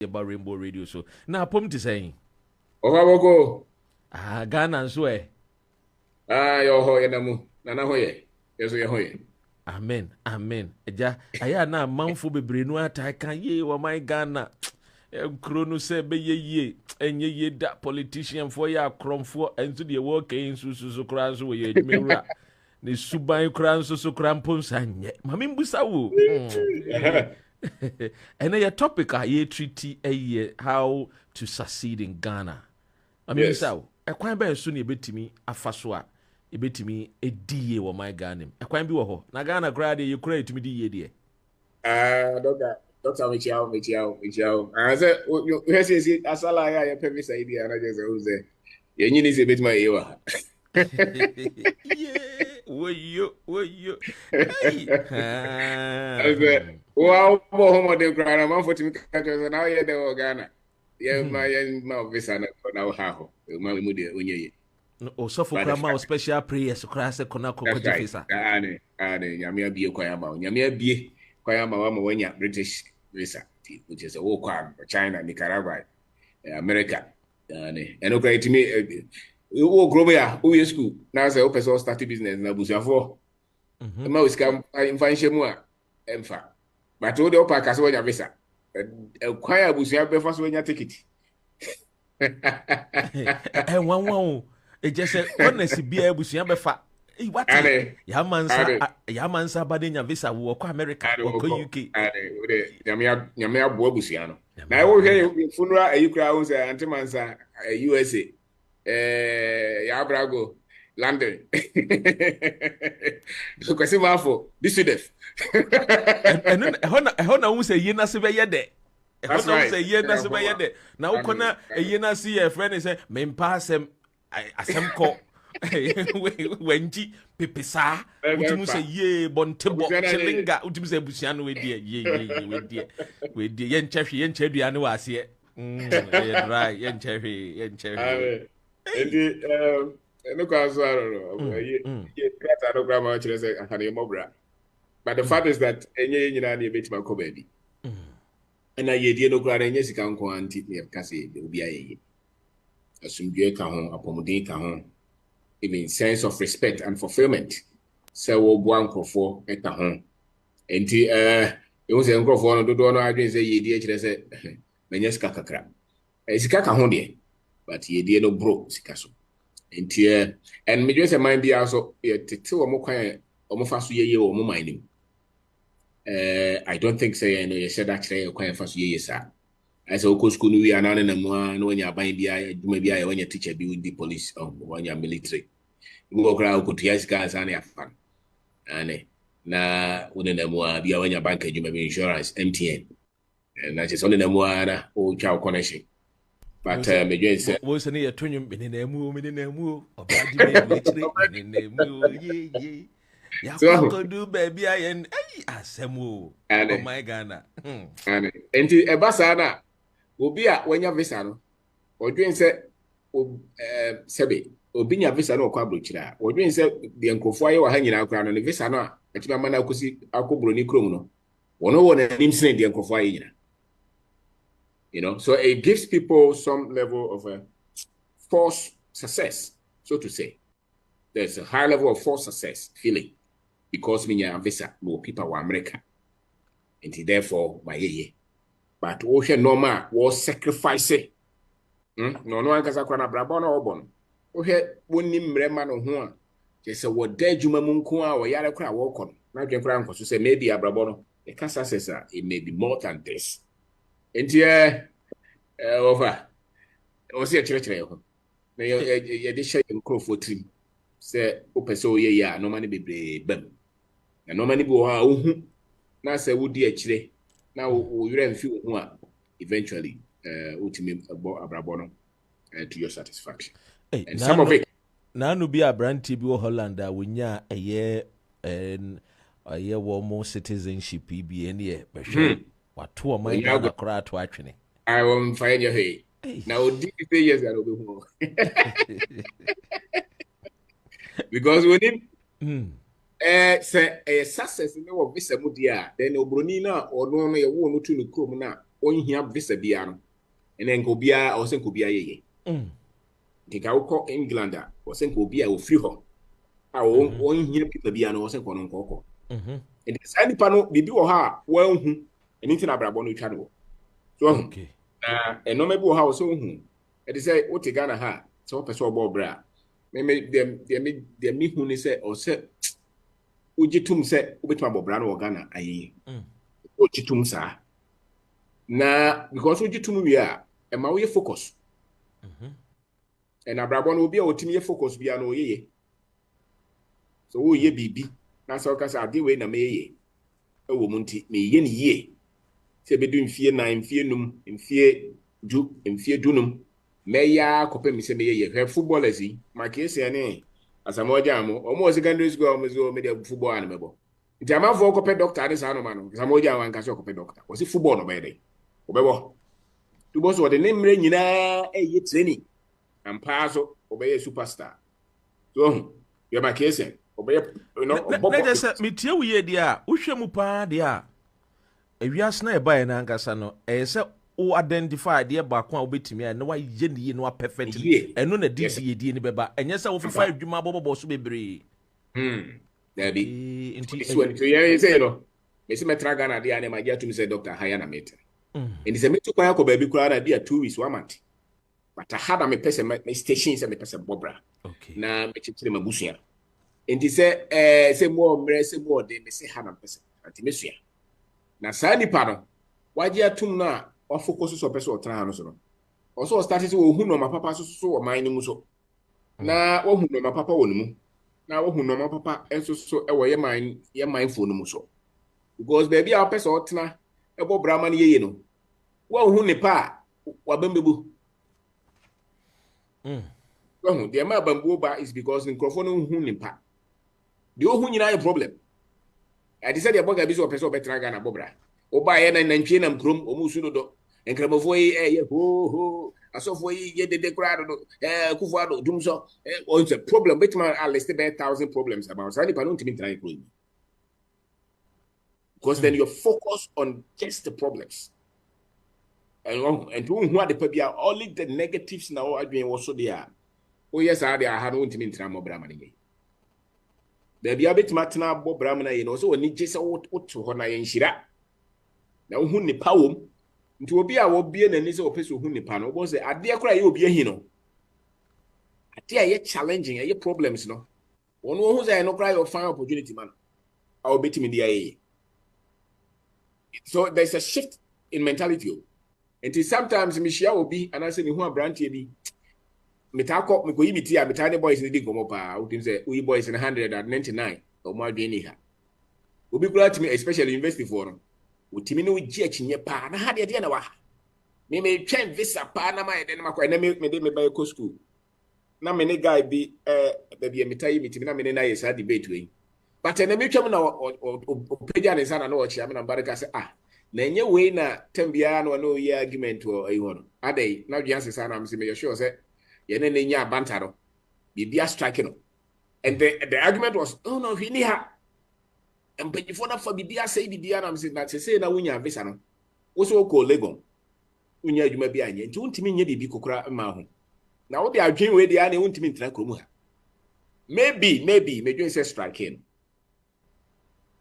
about Rainbow Radio so. Now pom to saying. Okaboko. Ghana and so Yo ho yenamu. Nana hoye. Yeso ye hoye. Amen. Eja aya na manfo bebre no ata kan ye wo my Ghana. Kro no se be ye enye ye da politician for ya kromfo enso de wo kan susu kra so ye adwumewura. Ne suban kra nso kra mponsa nye. Mame mbusa wo. And your topic ye treaty how to succeed in Ghana. I mean, so a quite by soon you bet me a faswa, you bet me a DA or my Ghana. A quite be ho. Na Ghana grade you create to me the idea. Doctor Michao. I said, you see, as I like, I pay this idea, and I just say, you need to bit my ear. Yeah, were you? Wow, home of the grand amount for me, and now you're the Ghana. Yeah, my visa now how. So for grandma special prayers across the Konako visa. Yamia be Koyama, Yamia be Koyama when you British visa, which is a walk China, Nicaragua, America. And okay to me, Grobia, who is school now as I open so started business in Abuja for. The mouse come in fine Shemua, Emfa. But all the upper Cassonia visa. Acquire Abuja before when you take it. And one, it just said, honestly, be able to befa. What? Yamansa Badina visa will America or UK. Yamia Bobusiano. Now I will hear Funra, a Ukraine, Antimansa, USA. Yabrago, London. Because I'm for this is death. And then Hona will say, Yena Sibaya. That's right. Say, Yena Sibaya. Now, Kona, a Yena see a friend and say, Men pass him. I some call Wenji Pipisa, Utim say, Ye, Bontebo, Chelinga, Utim say Busiano, with the Yen Cheffy, Yen Chevy, I know I see it. Right, Yen Chevy. No cause I don't grammar but the fact is that any bit my baby. And I did no grad and yes, can go and tip me of Cassie, will be a assume you can accommodate even sense of respect and fulfillment. So, one for at the home. And it was a microphone, do not I didn't say ye dear, said, Meneska crab. It's Kaka Honey. But ye dear no broke Sikaso. And me just a mind be also two or more quiet or more fast ye or more mining. I don't think say no, you said actually a quiet fast ye, sir. As a school, we are not in a one when you're buying the maybe I when your teacher be with the police or when you're military. You walk around with yes guys and have fun. And now within the more be when your bank you may be insurance MTN. And that's just only the more old child connection. But me say was an ear twin in a moo or bad yeah. So do baby I and Asemu and my Ghana. And a basana will be at when your visa or doing say Sebe or being a visa no quabluchina or doing say the uncle for hanging out crown on the visa no at my man I could see Alcobroni Chrono. One name saying the uncle for you know, so it gives people some level of false success, so to say. There's a high level of false success feeling because when you're a visa, more people were America. And therefore, by ye. But ocean normal was sacrificing. No one can say, Brabon or Bon. Okay, one name Reman or one. Just a word dead Jumamunkua or Yarakra walk on. Now, you can say maybe a Brabono. The Casa says it may be more than this. And over. I was here church. Now, you did share your crow for trim. Say, open so yeah, no money be bem. And no money go now say, would dear chile. Now, you don't feel one eventually, ultimately about Abrabono to your satisfaction. And some of it. Now, no be a brand TB Holland, when ya a year and a year war more citizenship, be any year. But what 2 of my crowd to actually. I won't find your hay. Now, did you say yes? I will be more. Because when him, say a success in our visa mudia, then Obronina or no, you won't to the Cromana, on here visa biano and then go bia or send bia ye the go England or send go bia or free ho on here people biano or send kono koko and the side panel bibi or ha well and anything about no channel so okay and no maybe how so it is say what Ghana ha so person bo bra me them me hu ni say or say ujitum say ubetuma bo bra no Ghana ayi ujitum sa na because ujitum we are e ma we focus and abrabon obi a otimi ye focus bia no ye so wo ye bibi na so ka sa ade we na me ye e wo munti me ye ni ye se bedu mfie 9 mfie num mfie dunum me ya kope mi se me ye hwe footballers yi ma ke se ne asamoja amo omo secondary school omo zo me de football an mebo nti amafo kope doctor ade sa no ma no asamoja wan ka so kope doctor wo si football no be dey obebo tu bo so de ne mre nyina ye training ampa so obeye superstar so you ma ke se obeye no na just me tie wo ye dia wo hwemu pa dia ewias na e bae na ankasa no se o identify de ba ko a obetimi a na wa ye ne ye no perfect eno na die ne beba enye se wo fifa adwuma bobo so bebre there be so you say no me se metra Ghana dia ne ma gia to me say doctor haya na meta and is a metu kwa ko baby kura na dia 2 weeks 1 month but I had me person my station say me person bobra okay na me chitire mabusia and say more de me say ha na person anti mesua na saa nipa no waje atum na wa focus so person otra no so no also start say wo hu no mapapa so wo man ni mu so na wo hu no mapapa wo mu na wo hu no mapapa enso so e wo ye man fo no mu so because baby a person otra e bo brahman ye no wo hu nipa wa bambebu wo hu de ma bambu ba is because nkrofo no hu nipa de o hu nyina problem I decided about a person better Ghana Bobra. Oba na nantwie na mkrom omusu no do. Enkramofo ye ho asofo ye de crowd no kufuado dumso it's a problem but man at least about 1,000 problems about so nipa no ntimi try kro. Because then you're focused on just the problems. And to who are the people only the negatives now are doing also there. Oh yes I had no ntimi try mo bra man. There be a bit matna bo bramna ye no so oni gye se woto ho na ye nhira na wo hu nipa wom nti obi a wo bie nani se opese hu nipa no bo se ade akora ye obi ahi no ade a ye challenging ye problems no wono wo hu say no cry your find opportunity man a obetimi dia ye so there's a shift in mentality and sometimes me share obi and I say me hu abrantie bi metako me ko yibiti a metane boys ni di gomo pa utim say we boys in 199 o ma dwani ha obi kura timi especially university for no utimi no gi akinye pa na ha de na wa me twen visa pa na ma de na makwa na me de me buy ko school na me ne guy bi da bi metayi mitimi na me ne na yes debate we but na me twam na o peja ne sana na o chia me na baraka say na enye we na tambia na no ye argument o ayi hono adai na dwan se sana am se me sure say yene ne nya bantaro bibia strike no and the argument was no hini ha empanyifo na fa bibia say bibia na mse na say na wunya visa no wo so ko legon wunya adwuma bi anye nti wuntimi nya bibi kokora ma ho na wo de adwen we de ya na wuntimi ntra kromu ha maybe me dwen say strike in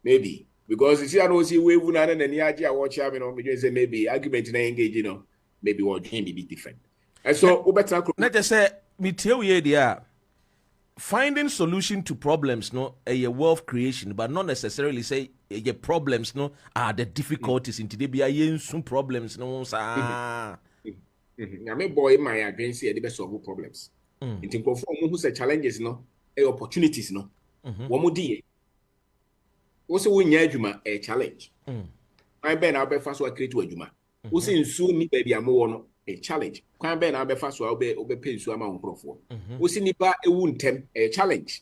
maybe because you see I know see we wu na na ni age a wo chia me no me dwen say maybe argument na engage no maybe wo dwen be different. And so, let us say, me tell you, dear, finding solution to problems, no, a wealth creation, but not necessarily say your problems, no, are the difficulties in today. Be a some problems, no, sir. Now, me boy, my agency, the best solve problems. It involves who say challenges, no, opportunities, no. One more day. Also, we need a challenge. I ben I'll be fast to create a juma. Who say soon me baby I'm more a challenge. Kwan ben na befa so obe pensu ama nkrofo. Wosi nipa ewu ntem a challenge.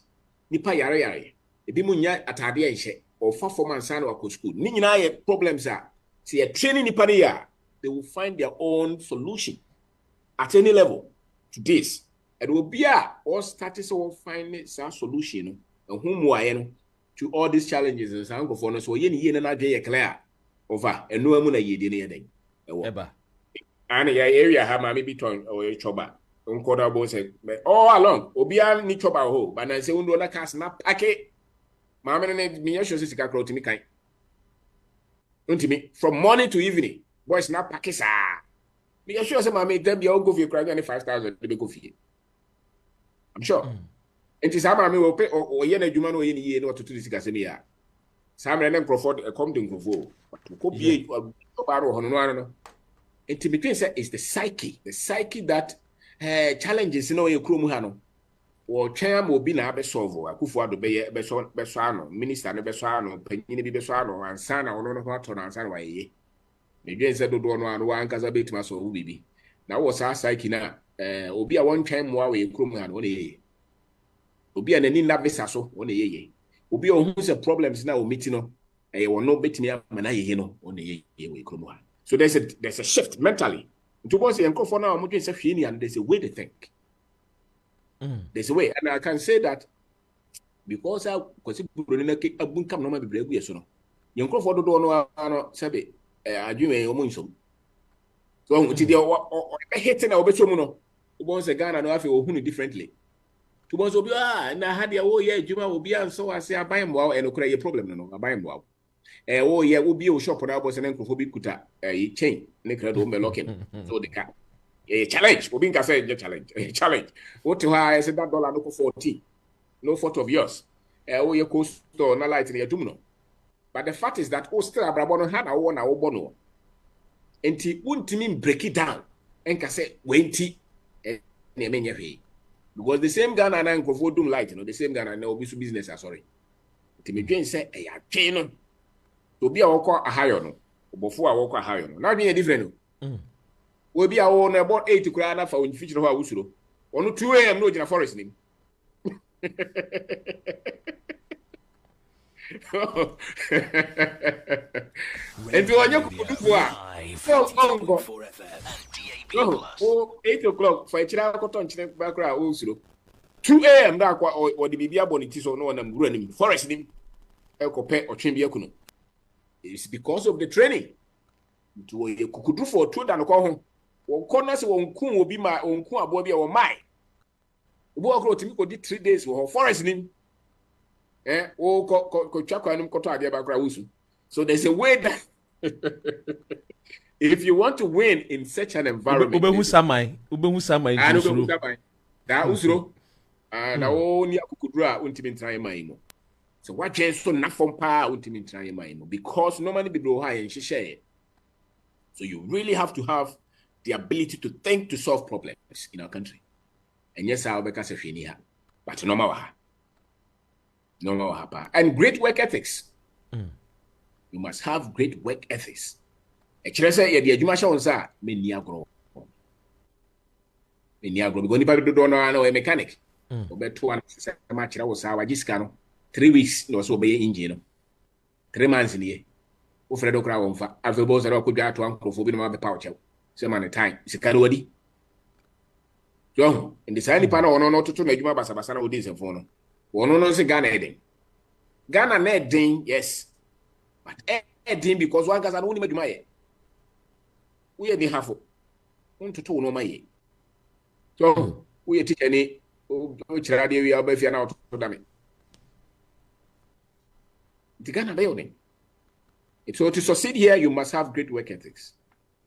Nipa yare. Ebi munya atade enhye. Or performance and work school. Ni nyina ye problems are. See a training nipa ya, they will find their own solution at any level to this. And will be all status will find some solution and whom no to all these challenges and some for no so ye na ye clear over and no amuna ye dey. Eba. And yeah, area have my maybe turn or a choba. Uncoda boss all along. Obia ni choba ho, but I say undo na cast na packet. Mamma and me shows is a to me kind. Me from morning to evening. Boys na packet sa. Me sure say mamma them be all go for you crying 5,000 to be go fee. I'm sure. And this time I will pay or yen a human or any year not to do this casemia. Some and then Crawford come to Crawford. But to copy a barrow on no. Intimidation say is the psyche that challenges no ye krom ha no wo twan mo bi na be solve akufo ado be so ano minister no be so ano panyin bi be so ano ansa na ono no ho ato na ansa na waye me dwen se dodo no ano ankaza betima so wo bibi na wo sa psyche na obi a won twan mo a we krom ha no ye obi a nani na visa so wo ye obi a hu se problems na o meet no wo no betimi amana ye no wo ye we krom ha. So there's a shift mentally. To boss and for now, and there's a way to think. There's a way, and I can say that because I was a boom come no be brave so. Young for the door no sabe adwuma omunso. So ti dey hitting na obecho mu no. Boss Ghana no afi ohunu differently. To boss obi na had ya wo ye adwuma obi anso ase aban mo e no kura ye problem no aban mo. Oh yeah, we'll be a shop on our boss and then kuta a chain, Nickel locking. So the car. A challenge, we being say challenge. A challenge. What to I said that dollar no 40. No fault of yours. Oh, your coast or no light in your dumino. But the fact is that still Abrabono had a one our bono. And he wouldn't mean break it down. And can say, wenty because the same gun and uncle for doom light, the same gun and no business, sorry. Timmy say, a chain. To be a walker a higher no, before I walk a higher no. Now being a different no. We'll be our own about 8 to cry for in future of our Usuro. On 2 a.m. no in a forest name. And to on your for 8 o'clock for a child cotton background Usuro. 2 a.m. that or the Bibia bonitis or no one am running forest name. Elko pet or chimbia kuno. It's because of the training. To a kukudu for 2 than a call home. One corner one coon will be my own coon abobi or mine. Walk road to me 3 days for forest name. So there's a way that if you want to win in such an environment, that usro na oni akukudura untimi ntran maimo. So what chance so na from pa untimi ntran maimo because normally be do high and share. So you really have to have the ability to think to solve problems in our country. And yes, I'll make us a finia, but no more. No more. And great work ethics. You must have great work ethics. Actually, say the education on sa many agro. Many agro because nobody don't know a mechanic. Over 2 months, much was our giscano. 3 weeks no so be engine. 3 months in here. Ufredo crowd on after both are could get to uncle for being the pouch. Some at a time. It's a carodi. So, in the sandy panel, or not to make my basabasana with this and phone. One knows a Ghana heading. Ghana net ding, yes. But heading because one can only make my we are the half 1 to 2 no my. So, we are teaching any which radio we are both out to damn it. The Ghana building. So, to succeed here, you must have great work ethics.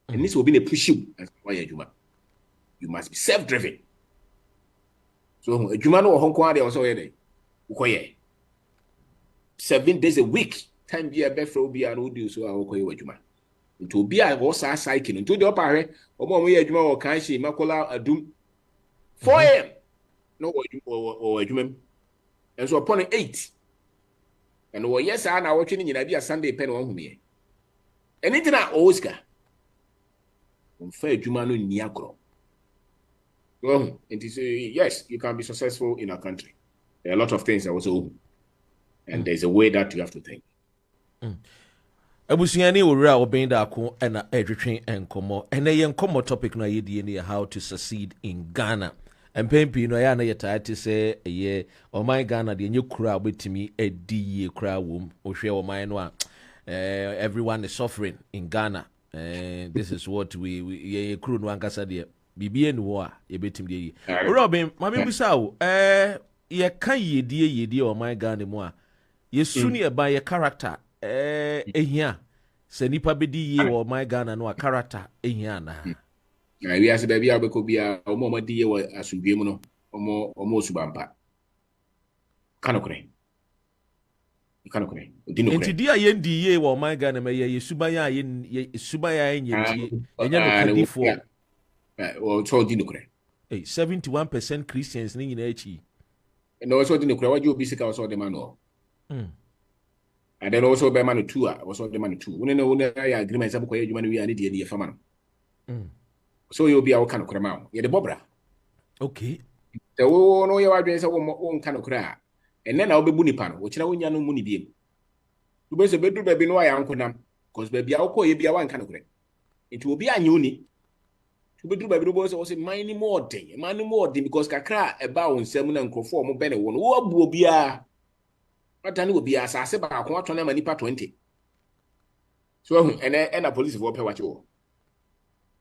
And this will be a push you as why you must be self-driven. So, Jumano or Hong Kong, they also here. 7 days a week. Time be a best for be an audio so I will call you Juma. To be a horse cycling into the opera, or more way Juma or Kanshi, Makola, a doom. 4 a.m. No, or Juma. And so upon 8. And oh, yes, I now watching in a Sunday pen on me. Anything I Oscar. Fair Jumano Niagro. Well, it is yes, you can be successful in our country. There are a lot of things that also, and there's a way that you have to think. Abusiani owura obenda ako na edwetwen enkomo ene ye enkomo topic na yedie ne how to succeed in Ghana. Empempi no ya na yetaate se ye oman Ghana de enye kura obetimi edi ye kura wom ohwe oman no a everyone is suffering in Ghana. This is what we crew no ankasa de bibie no a yebetim de yi. Robin, mame busa wo ye kan yedie o my Ghana mu a yesu ne ba ye character ehia se nipa bedi ye o my Ghana no a character ehia na. We as baby abeko bia omo di ye wo asudwe mu no omo subampa. Kanokre. Enti dia ye ndi ye wo my Ghana me ye subaya ye subaya enye enya no kadifo. So di nokre. 71% Christians ni nyina echi. No so di nokre waje obi sika so de man no. And then also be man 2 also de man 2. One ya agreement say bokoye adwuma no wi ani de ye fama no. So you be a kanokre ma. Ye de bobra. Okay. The wo no ye wadwen say wo kanokre a. Ene na obebu nipa no wo kira wonya no mu ni biem. You be say bedu be no ya nkonam because be bia wo ko ye bia wan kanokre. Nti obi anye oni. You bedu be no say mine more thing because kakra eba won nsam na nkrofo mo be ne wo no wo abu obi a. Atani obi a asase ba ko atone ma nipa 20. So ene na police wo pe wache wo.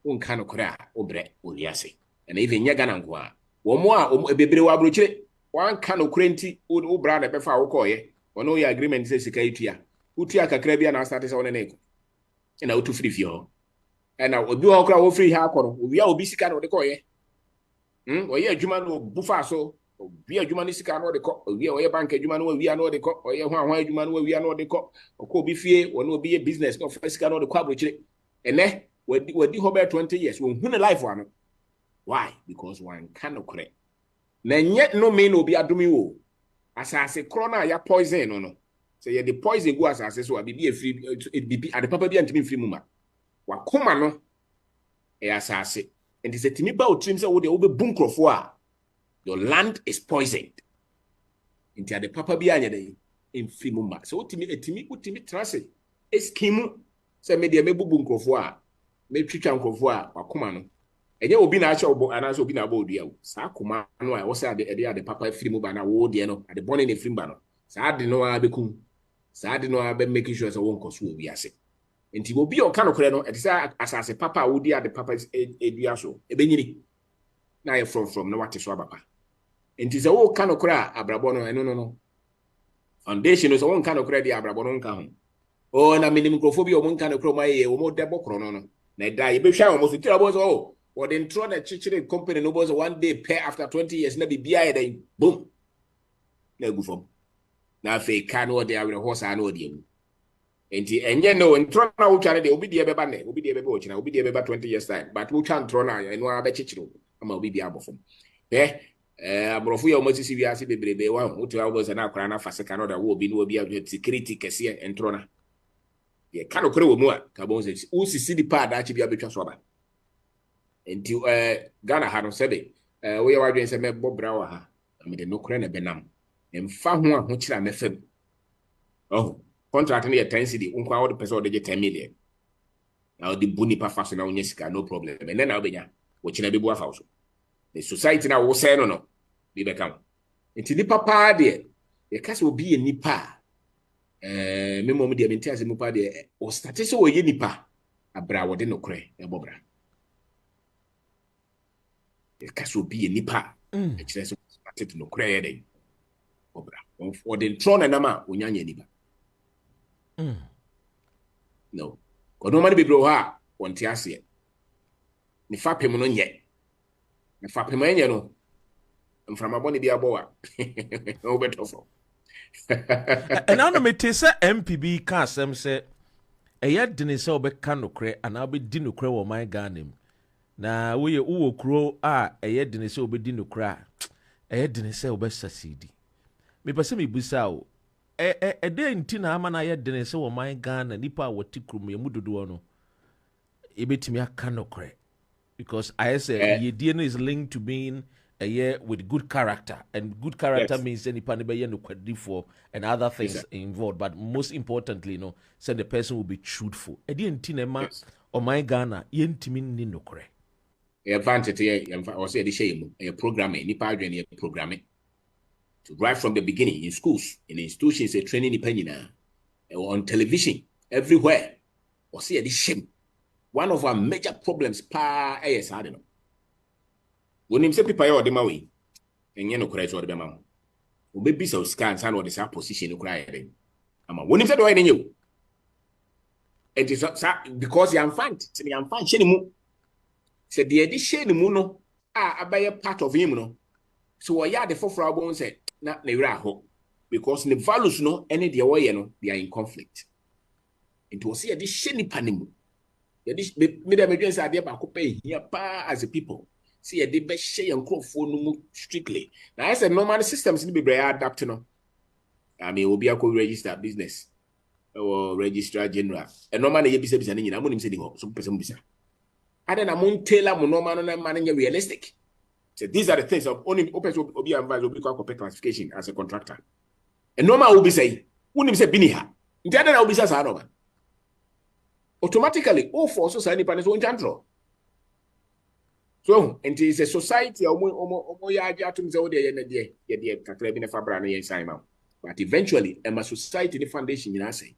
Won kanokre a obre oriase. Ene even nya Ghana nko a. Wo mo a bebre wa abrochire one kanokre nti wo bra na be fa wo koye. Ono ye agreement say sika itua. Utua kakra bia na start say one na eko. Ena utu free fio. Ena obi ho kra wo free ha akoro. Obi a obi sika no de koye. Oye adwuma no bufa so. Obi adwuma ni sika no de ko. Obi oye bank adwuma no wi no de ko. Oye hwan adwuma no wi no de ko. Okọ obi fie wono obi ye business no fa sika no de ko abrochire. Ene wadi ho be 20 years. Wo hu na life wa no. Why? Because one kanokre. Na nye no me no obi adomi wo. Asase krona ya poison no. Say ye the poison go asase so bibi e free bibi ade papa bi antimi free mu ma. Wakoma no e asase. And is etimi ba otrim say wo de wo be bunkrofo a your land is poisoned. Inti ade papa bi anya dey in free mu ma. So utimi trase eskimu say me de mebubu nkrofo a me twitwa nkrofo a wakoma no. Enye obi na acha obo anaso obi na aba odua wo. Sa akoma no a wo say ade papa free mu ba na wo de no ade born in free ba no. Sa ade no a bekum. Sa ade no a be making sure say won koso obi ase. Enti obi o kanokre no etisa asase papa wo di ade papa edua so ebenyini na ye from na wate so abapa. Enti se wo kanokre a abrabo no no foundation so won kanokre di abrabo no nka ho. O na minim microphobia o mon kanokre ma ye o mo debo kro no na da ye be hwa o mo so tira bo so or the intro na chichire company no was one day pay after 20 years na bibia then boom na gu fom na fe kan o de awre hosa na o de mu enti enye no intro na wo tware de obi de beba ne obi de beba o china obi de beba 20 years time but wo twa intro na eno a be chichire ama obi bia abofom abrofu ya o masisi wi ase bebrebe wa wo to awo se na akra na faseka no da wo obi no obi a security kese intro na ye kanokre wo mu a ka bon se wo sisi di pa da chi bia betwa so ba. Enti Ghana ha no sebe we ye wadwen se me bobra wa ha me de nokre na benam emfa ho a ho kira me fam contract na ye 10 cedi unko a wo de pese wo de 10 million na wo de buni pa fa so na wonya sika no problem me na wo benya wo kira bebu afa so the society na wo se no bi be kam enti ni papa de ye kase obi ye nipa me mom de menti ase mu pa de o start so wo ye nipa abra wo de nokre e bobra kaso bi nipa e kire so started no kra dey obra for the throne na ma onyanya nipa no ko no mani be bro ha wonte ase ni fa pem no nye ni fa pem enye no mframa boni bi aboa no beto for and now me te say MPB ka asem say eya dene say obeka nokre ana obedi nokre wo my Ghana na woye uwo kro a eye dene se obedi no kra eye dene se obesasidi me pese me busa o de nti na ama na ye dene se wo man Ghana nipa woti krum ye mudodo no ebetimi aka no kre because I say ye DNA is linked to being a year with good character, and good character means any panibaya no kwadifo and other things involved, but most importantly say the person will be truthful edi nti na ma o man Ghana ye ntimi ni no kre or say the shame a programming, ni padre programming. To right from the beginning in schools, in institutions, a training opinion on television, everywhere. Or say the shame. one of our major problems pa yes I don't know. When him say people are the way, and you know correct or the man. Maybe so scans and what is our position to cry. When him say the way you, it is because you am fine. You am fine. Shenimu said the edition muno a part of him no. So I had the four bones said not the because the values no any the way no they are in conflict. It was here this sheni panimu. This me say dey back pay here pa as a people. See dey be share and crop strictly. Now I said normal systems need be adapt no. I mean obi akọ register business or registrar general. And normal na bisa bisa nyina mo nim say dey ho so person bisa. Ada na mo tailor mo normal na man realistic. So these are the things of only open obi advise obi kwa classification as a contractor. And normal will be say unim say biniha. Nti ada na obi say sa no. Automatically, all for society partners won't control. So, and it is a society but eventually, a society the foundation in say.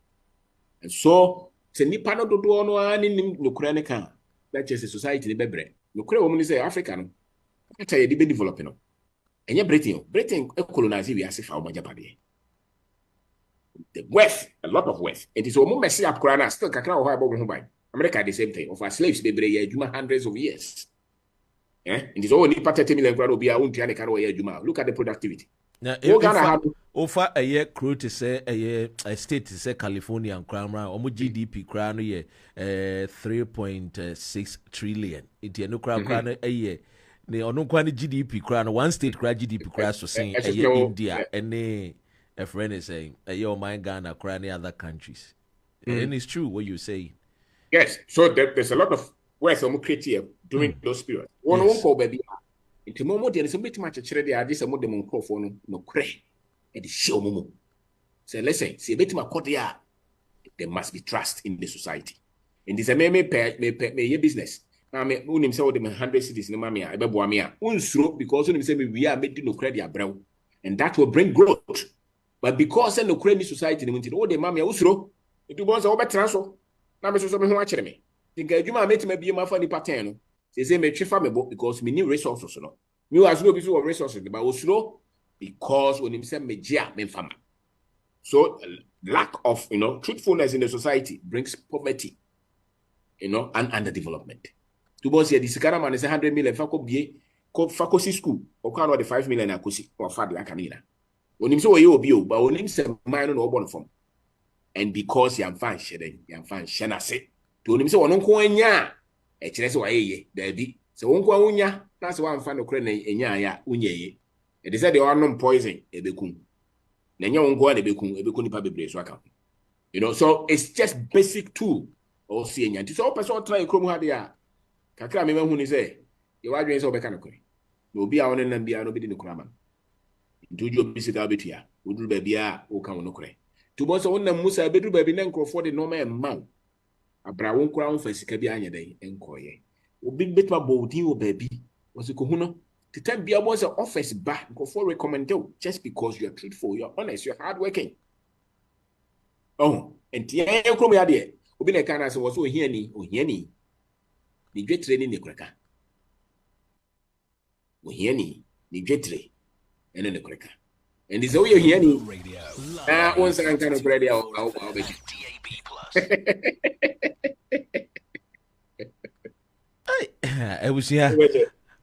And so, it's a nipano do no any Ukraine that's just a society the bebre. Ukraine woman is African. That's a debate developing. And you're Britain colonizing we as if our Japadi. The wealth, a lot of wealth. It is almost messy up Kurana, still Kakao High America, the same thing. Of our slaves, they bring hundreds of years. It is only part of million crowd be a untiana Juma. Look at the productivity. Now, if offer a year crew to say a state to say California and crown round, GDP crown year 3.6 trillion. It no crown a year. The only GDP crown, one state crown GDP crown to say a year India and a friend is saying, "Yo, my Ghana, any other countries," and it's true what you say. Yes, so there's a lot of wealth created during those periods. One won't call baby. Into moment there is a bit much a charity. I just a modern microphone no cray, and the show momo. So listen, see a bit my cordia. There must be trust in the society. And this a me business. Now me unim say them 100 cities no mamia. I be boamia. Unsro because unim say we are making no credit brown, and that will bring growth. But because in the Ukrainian society, they wanted all the mammy usro, it was over transfer. Now, Mr. Someone watching me. Think you might make me be my funny pattern. They say, make farmable because we need resources. No, you as no people of resources, but also because when himself media men farmer. So, lack of truthfulness in the society brings poverty, and underdevelopment. To boss here, this man is 100 million faculty school, or can't the 5 million akusi or father canina. When him so you be, but when him say mine no born from, and because you am fine, you fine, shana say. To him say one unko enya, e chere say waye there be. So unko unya, that's why I'm fine no kre enya ya unye ye. They say they are non poison e bekum. Na nya unko e bekum nipa bebre so aka. So it's just basic tool or see enya. So person try krom ha dia. Kakra me hu ni say, you wadwen say obeka no kre. No bi a won nan bia no bi di no kra man. Tujo bisika betua uduru babia o kan no kre to bo so wonnam musa beduru babi na nkrofo de no ma emma abra won kura won fasika bi anya dai enkoye obi betwa bodi o babi wasiko hu no titan bia bo so office ba nkrofo recommend you just because you are truthful, you are honest, you are hardworking. And tie krom ya de obi na kana so wo so ohia ni ni dwetre ni nekraka ohia ni dwetre and then the cracker. And this all you hear me. Once I kind of ready, I'll be I was here.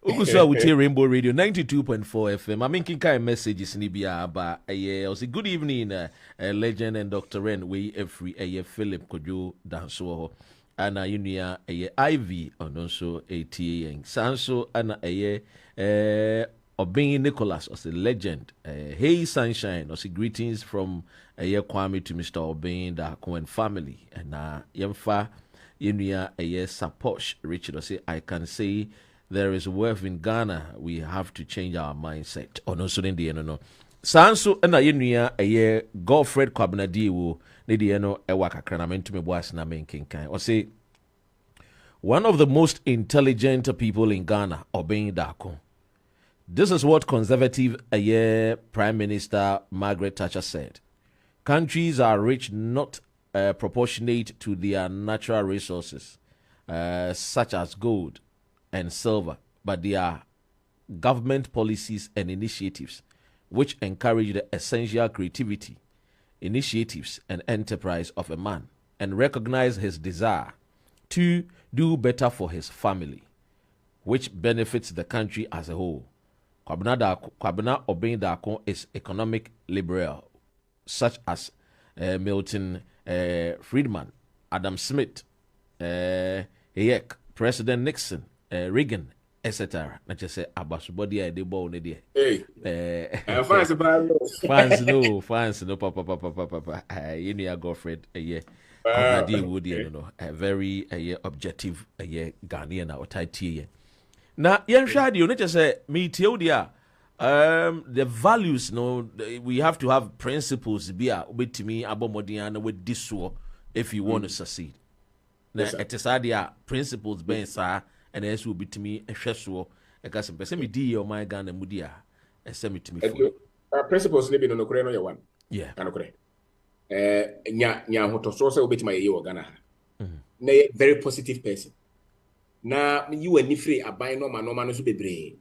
Also, with Rainbow Radio 92.4 FM. I'm making kind of messages in Ibia about I was a good evening, Legend and Dr. Ren. We every Philip Kojo Danso and Unia Ivy and also ATA and Sanso and Obeying Nicholas was a legend. Hey Sunshine was greetings from Kwame to Mr. Obeying the Cohen family. And Yemfa Yenuya support Richard was say I can say there is wealth in Ghana. We have to change our mindset. No so in the no. Sanso and Yenuya Godfred Kwabnadi wo ne de no ewa kakra na mentume boas na menkenkan. Or say one of the most intelligent people in Ghana, Obeying Dako. This is what conservative Prime Minister Margaret Thatcher said. Countries are rich not proportionate to their natural resources. such as gold and silver, but they are government policies and initiatives which encourage the essential creativity, initiatives, and enterprise of a man and recognize his desire to do better for his family, which benefits the country as a whole. Kwabena Obeng Darko is economic liberal, such as Milton Friedman, Adam Smith, Hayek, President Nixon, Reagan, etc. Na just say abasubodi a de ball ne de. Hey. Fans no papa. You know your girlfriend Comrade Woody no a very objective Ghanaian or Thai. Now yenhwa de no just say me tell the values no we have to have principles be a obetimi abomodian with this if you want to succeed. Now it is there principles ben sir and as will be to me a sheso a gas and person me di or my gun and mudia and send me to me for principles living on the Korean or one. Yeah, and okay. Nya hotoso se obeti my ye Ghana. Na very positive person. Na you and free a buy no man no so bebre.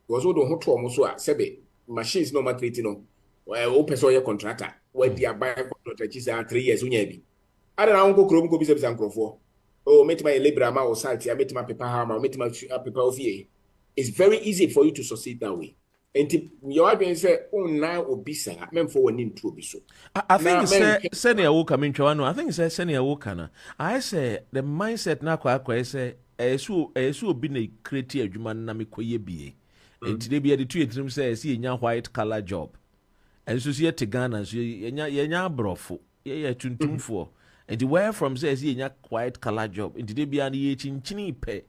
Was all the hoto omo so a sebe machines no matriti no. Open so your contractor. Where they are buying contractor is 3 years unya bi. Ada na onko krom ko bi se nkrofo. Oh, meet my labor ma or site, I met my paper hammer, meet my paper of ye. It's very easy for you to succeed that way. And your audience say, oh, now obisa, men for one into obiso. I think senior will come into one. I think it's senior worker. I say the mindset na kwa say, so been a creative human namikoye be. And today be the two dream say, see a white collar job. And so see a Tigana, so yenya brofo, ye tuntum for. And the where from says he a white collar job. Into the beyond the chinchini pay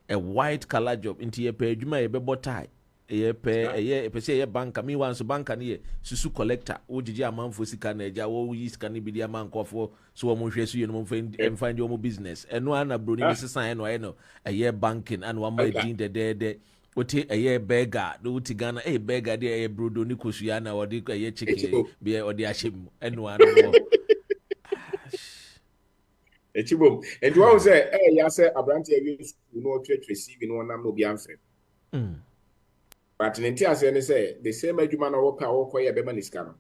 a white collar job into a pay juma a bebo tie. A pay a pay a bank me once a bank and ye susu collector. O did ya man for Sikanaja or is can be the man for so a motion you and find your business. And one a brody Mrs. Sign or I know a year banking and one might deem the day. What a year beggar, do Tigana a beggar there a brudo Nicosuana or the a chicken beer or the ashim and one more. Echibom. And you say, ya say Abranti you know church receiving one no be answer. But in Intia say the same eduman or power koya bema niskano.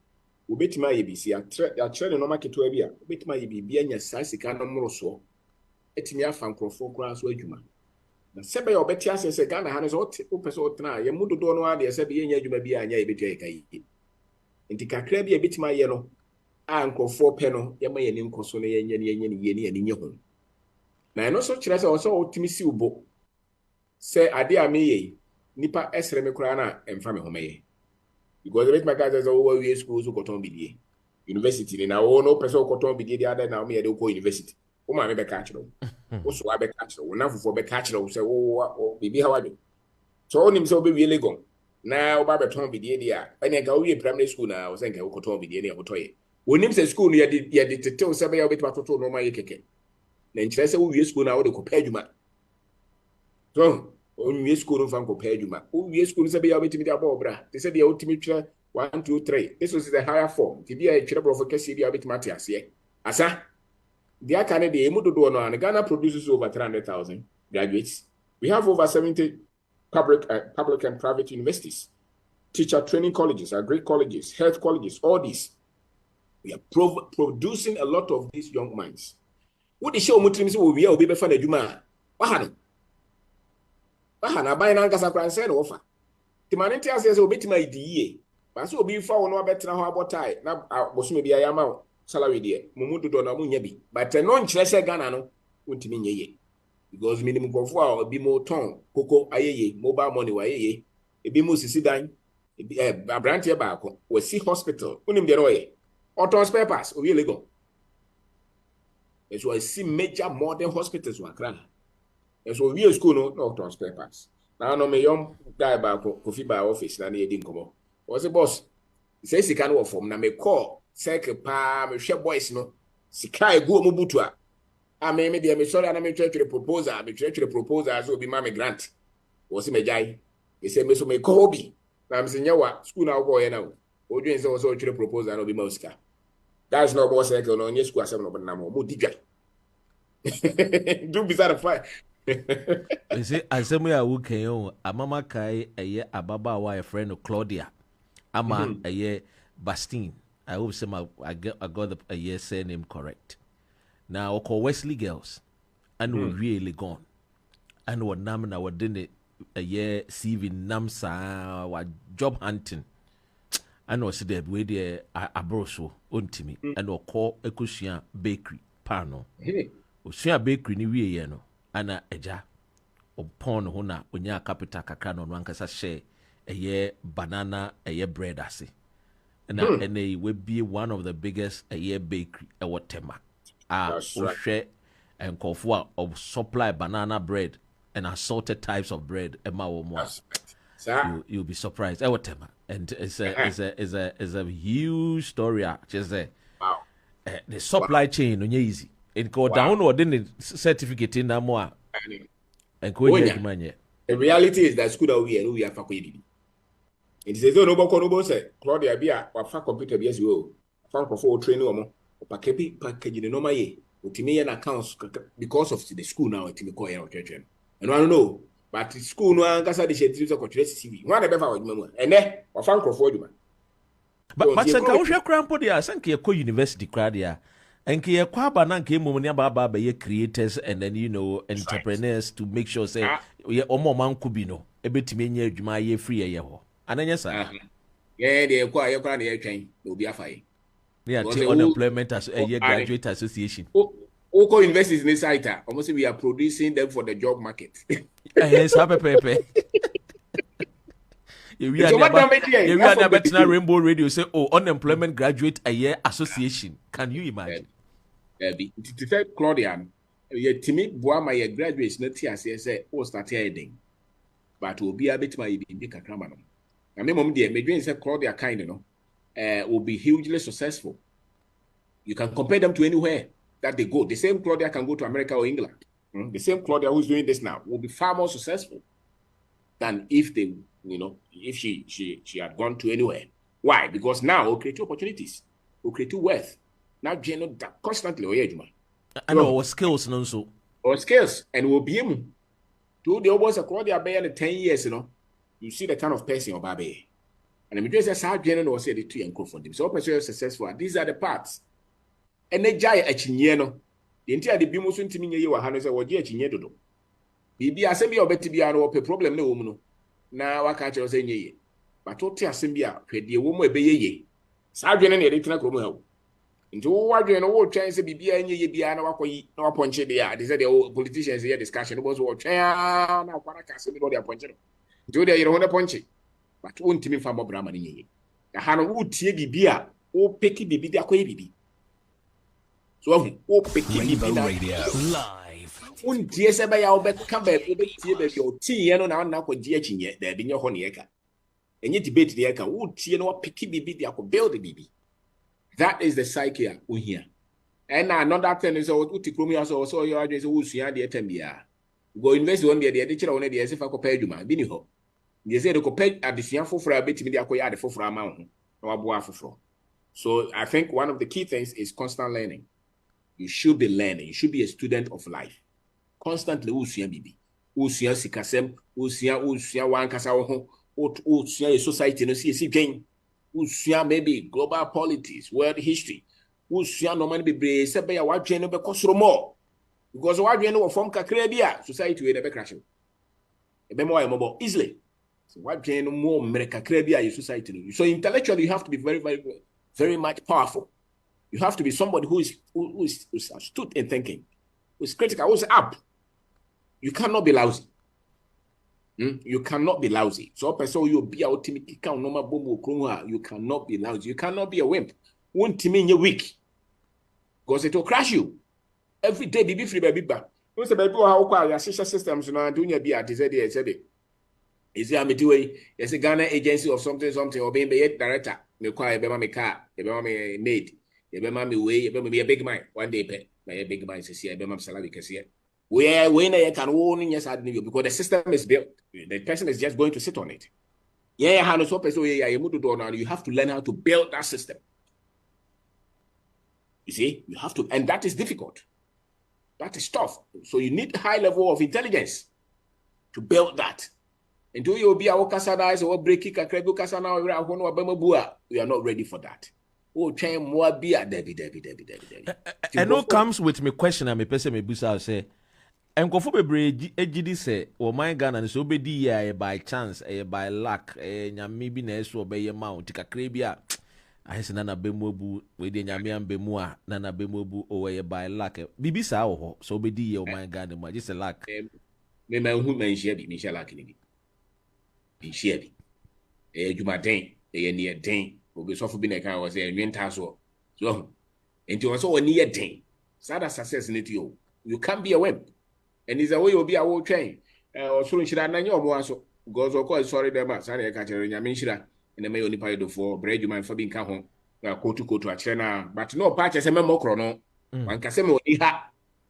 Ubetima yebisi a trend no market to ebia. Ubetima yebi bia nya sasika no moro so. Etimi afa nkrofo kura so adwuma. Na sebe yo betia say Ghana hanes o person otna ye mudo do no ade sebe ye nya adwuma bia anya yebetia kai. Nti kakra bia betima ye no ankofo pe no ye ma ye ni nkoso no ye nye ho na eno so kire se o so otimi si ubo se ade a me ye nipa esre me kura na emfa me ho me because the my guys say we we school so koton bidie university na o no person koton bidie the other na me ye dey go university o ma me be catch no o so wa be catch no na fofo be catch no say o bibi how ado so onim se o be wie legon na o ba be ton bidie dia ene ga o wie primary school na o say ga o koton bidie na o toye wonim se school ya de tetew se be ya obetuma toto no ma ye keke na nkyere se wo wie school na wo de kopa adwuma so o wie school no fan kopa adwuma o wie school se be ya obetimi de aba obra te se de ya otimi twere 1 2 3 this was the higher form ti bia twere brofo kese bia obetuma te ase asa dia kan de emu dodo no an Ghana produces over 300,000 graduates. We have over 70 public and private universities, teacher training colleges, agri colleges, health colleges, all these. We are producing a lot of these young minds. What is show mutrim will be be fan adwuma. Wahana buy na nkasa kran say no offer. The manenti ase obetima idie. Ba so obi fa wono abetena ho abotai na bosume bia ya ma salary de. Mumu dodo na munya bi. But no nkyere se Ghana no wontimi nyeye. Because minimum go for obi mo ton koko ayeye mobile money wa ayeye. Ebi mo sisi dan. Abrantie ba ko. We see hospital. Unim de no ye. Auto spare parts, we legal. So I see major modern hospitals in Accra. And so we school no auto spare parts. Now no me young guy back coffee by office na ne din komo. Was the boss? Say sika no form na me call cycle pa me hwe boys no. Sika egu omo butua. A me dey me sorry na me try to proposal, me try to proposal so be ma me grant. Was me jai. He say me so me call bi. Na me say nyawa school na go ye na. Odwen say also try proposal no be ma sika. That's not boss cycle no nye school asem no na mo digwa. Do beside the fire. You see, asɛm a wokan o amama kae ɛyɛ ababaawa a friend of Claudia ama ɛyɛ Bastine. I hope I got the ɛyɛ surname correct. Now call Wesley Girls and we really gone. And what nam na what didn't ɛyɛ CV nam saa wa job hunting. And was there with the abroso untimi and or call Ekusua bakery pano. Osua bakery ni wie ye no ana eja upon ho na onya capital kakra no ankasa share eye banana eye bread ase. Na ene we be one of the biggest eye bakery e Tema. Ohwe enkofo of supply banana bread and assorted types of bread e ma wo mo. You'll be surprised. Tema. And it's a huge story. Just wow. The supply chain on easy. It go down or didn't certificate in that more. And go the reality is that school that we are faculty. It says no say Claudia Bia or fact computer yes you found for training or packaging no my ultimate accounts because of the school now to be called and I don't know. But school no ankasa de share to continue CV. One ever for you and then or found for you. But sanka wo hwe krampo dia sanka ye ko university crowd dia. And ke kwa ba na nke mum ne ba be creators and then entrepreneurs to make sure say ye omo man ku bi no ebetimi nya adwuma ye free ye ho. Ananya sa. Yeah, de kwa ye kwa na ye twen obi afai. Yeah, unemployment as a year graduate association. Oko universities in this site, almost we are producing them for the job market. Yes, happy. We are better Rainbow Radio say, oh, unemployment graduate a year association. Can you imagine? To say Claudian, ye timid boy my graduates not here say, oh, start heading. But will be a bit my big cramano. I mean, mom dear, maybe say Claudia kind, will be hugely successful. You can compare them to anywhere that they go. The same Claudia can go to America or England. The same Claudia who's doing this now will be far more successful than if they, if she had gone to anywhere. Why? Because now we'll create opportunities, we'll create wealth. Now, that constantly, I know our skills, no so. Our skills, and we'll be able to the almost a Claudia Bay in 10 years, you see the kind of person of Babe. And I'm just how general was said the two and co for them. So, person successful. These are the parts. And they jay a chinyeno. The entire the bimusun to me, you are Hannah or dear chinyedo. Bibi assembly or betty be a problem no woman. Now I catch us any. But what assembly, the woman be ye. Sergeant and editor Cromwell. Into what you know, chance to be any ye no appointed there. These are the old politicians here discussion was what now what I can't say what they appointed. Do they own a punchy? But won't me from Brahman ye. The Hannah would tear beer, or picky bibi the aquabi. So, picky radio live. Un dear Sabay, I'll bet come back with your tea and now for deaching yet there being your honeyeka. And yet debate the eka would tea no picky bibi the aqua build the bibi. That is the psyche we hear. And another thing is what Uticromia also your address who's here the atembia. Go invest one day the teacher on the as if I compare you my biniho. You say the compare at the Sian for a bit me the aqua for a mountain or a boafro. So I think one of the key things is constant learning. You should be learning. You should be a student of life. Constantly, usia bibi, usia sikasem, usia one kasawo, usia society no see gain, usia maybe global politics, world history, usia no man be brave. Sebe ya wajwe no be kosoro more because wajwe no form kakra bia society we never crash. Ebe mo ayomo easily. So wajwe no more America kakra bia society. So intellectually, you have to be very, very, very much powerful. You have to be somebody who is astute in thinking, who is critical, who is up. You cannot be lousy. You cannot be lousy. So, person you be ultimately count normal bomb. You cannot be lousy. You cannot be a wimp. One team in your week, because it will crash you every day. Be free, baby. Who's the baby? How quiet your systems now? Doing a be at said. Is there a midway? Yes, a Ghana agency or something, or being the director. You call a me car, a maid. You be a big man. One day, by a big man says, "Yeah, be salary can see it." Where when I can own yes, I knew because the system is built. The person is just going to sit on it. Yeah, how so person you have to learn how to build that system. You see, you have to, and that is difficult. That is tough. So you need high level of intelligence to build that. And do you be our casana or breaking a credible casana or we are not ready for that. Oh, train more beer, Debbie. And no comes with me question and me person me busa say. And go for bebre ejidi say o my Ghana and so be di by chance by luck nyame na eso be ye ma tika krebia I say nana bemobu we de nyame ambemu a nana bemobu o ye by luck bibi sa wo so be di o my Ghana ma just luck me hu man share bi me share luck ni bi share bi jumaden ne den obi so fo bi na kan was enwenta so enti won so woni ye den sada success ni to you can't be a wimp. And is a way you'll be a world train. Or soon should I know your one so goes or call sorry them as I catch in your mention and the may only pay for bread you mind for being come home. Go to a channel, but no patch as a memo chrono. One can say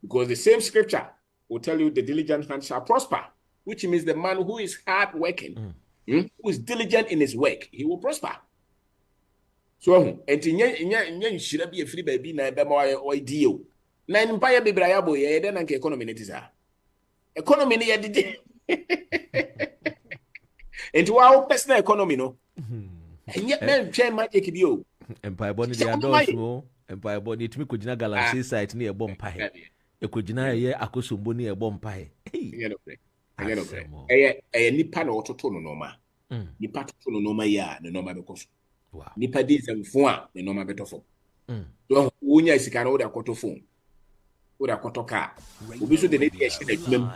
because the same scripture will tell you the diligent man shall prosper, which means the man who is hard working, who is diligent in his work, he will prosper. So, and in should be a free baby, never more ideal. Nine empire be brayabo, ye then and economy it is. Economy near the into our personal economy, no. And yet, men chain might take you. Empire Bonnie, the adults, Empire Bonnie, to me, could not galaxy site near Bompire. A could not hear a cosumbo near Bompire. A nipan or tono noma. Nipa tono noma ya, the normal because. Nipa dis and four, the normal better for. So, Unya is a can order quarter phone. Oda kotoka obi so de ne dey ehye adwum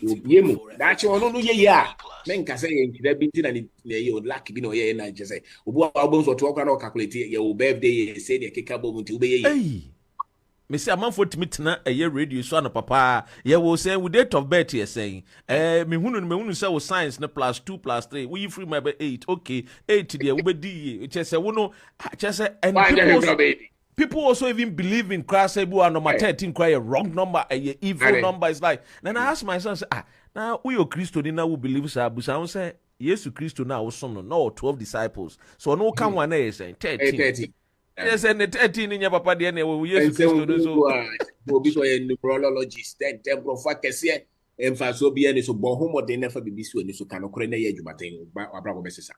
obi emu da che ono no ye ya men ka say en kida bi na ne ye o lack bi na o ye na je say obi wa obon so to okra na calculate ye o birthday ye say de keka bo nti obi ye me say amamfo timitena eye radio so na papa ye wo say with date of birth ye saying me hunu say wo science na +2 +3 we free my 8 okay 8 there wo be di ye che say wo no che say and people also even believe in Christ and number 13 cry a wrong number, a evil number. It's like, then I ask my son, now we are Christo now who believe Sabu say, yes, to Christo now was some no 12 disciples. So no come one is saying 13. Yes, and the 13 in your papa DNA will yes will be so a numerologist, then temporal factors here, and for so be any so bon homo they never be so and so can occur in a year jumating by Abraham Messisa.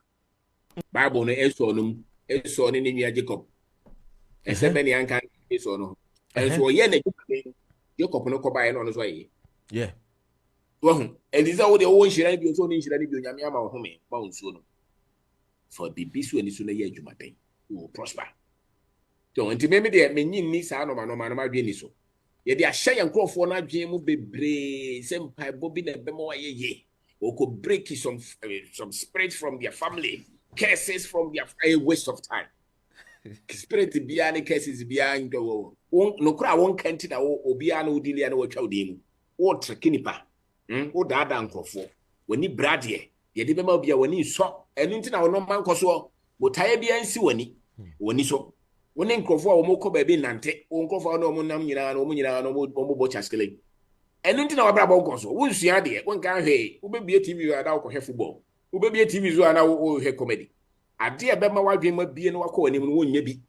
Bible no esonum eson in your Jacob. And so many uncan is on. And so, Jacob no combine on his way. Yeah. Well, and is all the own should I be so in should I be Yama home, bound soon. For the bisu and sooner year you might will prosper. Don't maybe they mean niece, no man, my so. Yet they are shy and crow for not Jim will be brave, some pie bobbing and bemo ye, or could break some spread from their family, curses from their waste of time. Spirit biani cases behind the wall. No cry won't can't it or biano diliano or chowdim. What kinipa? O dada uncle for when he brad ye, ye didn't be when he saw and into our no man coso, but I be and see when he saw. When in Crawford or Moko baby Nante, Uncle for no Munamina, no Munina, no Bochaskelly. And into our bravo coso, who's the idea? One guy, hey, who be a TV at our football, who be a TV and our her comedy. A dear Bema wife might be no call him won't ye be.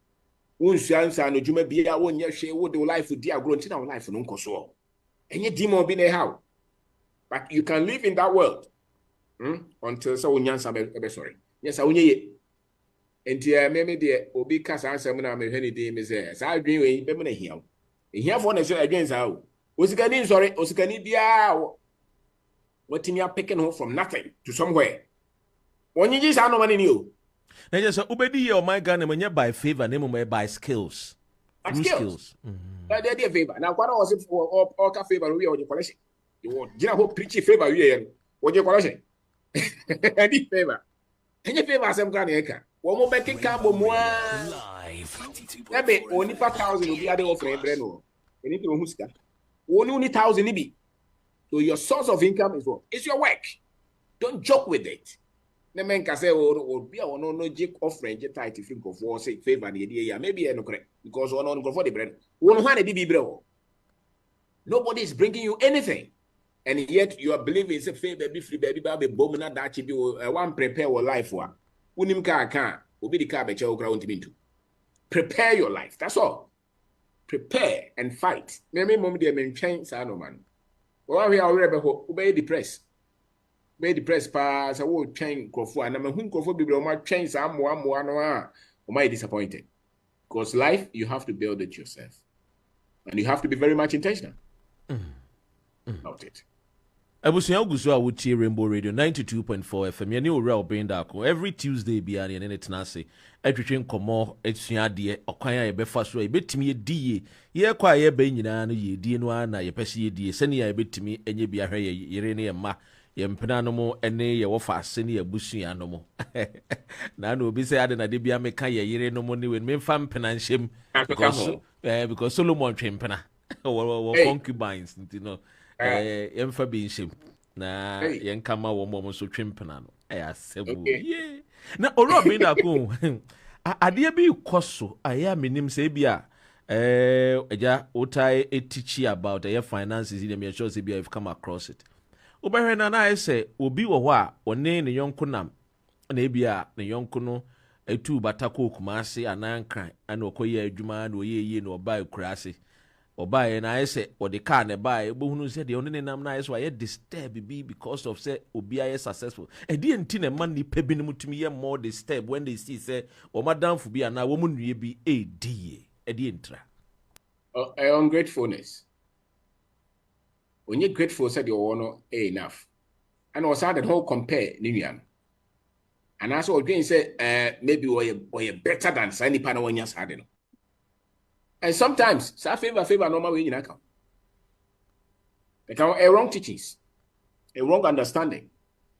Won't answer no Juma be a one year share what the life with dear grown in our life for Uncle so. And yet demon be a how. But you can live in that world until so Yansa sorry. Yes, I will ye. And dear Mammy dear, Obi Cass answer when I'm a henny day, Miss as I dream in Bemina here. Here for next against how. Was it sorry, or can it be out? What in you picking home from nothing to somewhere? When you just are no money new. Now just obedi or my gun when you by favor, name by skills. Skills. But they're favor. Now, what was it for all favor we are your collection? You want preachy favor we what your collection? Any favor. Any favor some kind of one more back in Cabo live. Maybe only 4,000 will be other offering Breno. Anything Muska. Only 1,000 be. So your source of income is what? It's your work. Don't joke with it. The men can say, oh, be a no jake offering, jet tight if you go for say favor the idea. Maybe I no correct because one on go for the bread. One hand be bro. Nobody is bringing you anything. And yet you are believing it's a favor, be free, baby, bomb that you be one prepare your life for. Unim car will be the car bet you ground into. Prepare your life. That's all. prepare and fight. Maybe mom dey maintain sa no man. Wa we already be depressed. Be depressed pa sa wo train krofo and na hu krofo bibire o ma train sa amoa no a o ma disappointed. Because life you have to build it yourself. And you have to be very much intentional about it. Abusua guso a wutie Rainbow Radio 92.4 FM. Ye ne owura obenda ko every Tuesday bia ne ne tena se. Atwetwe nkomo etua de okwan a ye befa so e betimi ye die. Ye kwa ye ba nyina no ye die no ana ye pese ye die. Sene ya betimi enye bia hwe ye yire ne ye ma. Ye mpena no mo ene ye wofa ase ne ye busua no mo. Na no obi se ade na de bia meka ye yire no mo ne we memfa mpena nhyem because Solomon twempena. Wo concubines you yemfa bi nhyem na yenkama wo mo so twempena no asebu ye na orobi da ko ade bi koso aya menim se bia eja otai teach about your finances in me sure se bia if come across it obehwe na say obi wo ho a one ne yonko nam na bia ne yonko no etu batako kumase anankran ana okoye adwuma na oyeye na oba ekurase obaye na ayese odi car ne bae bohunu se de oni nam na ayese aye disturb bi because of say obi aye successful e di enti na man ni pe bi no mutumi ye more disturb when they see say o madamfo bi ana wo mu nue bi die e di entra ungratefulness when you grateful said you want enough and also that whole compare ni nuan and also again say maybe we better than any pana when you sad no. And sometimes, sa favor normal way in account. Because a wrong teachings, a wrong understanding.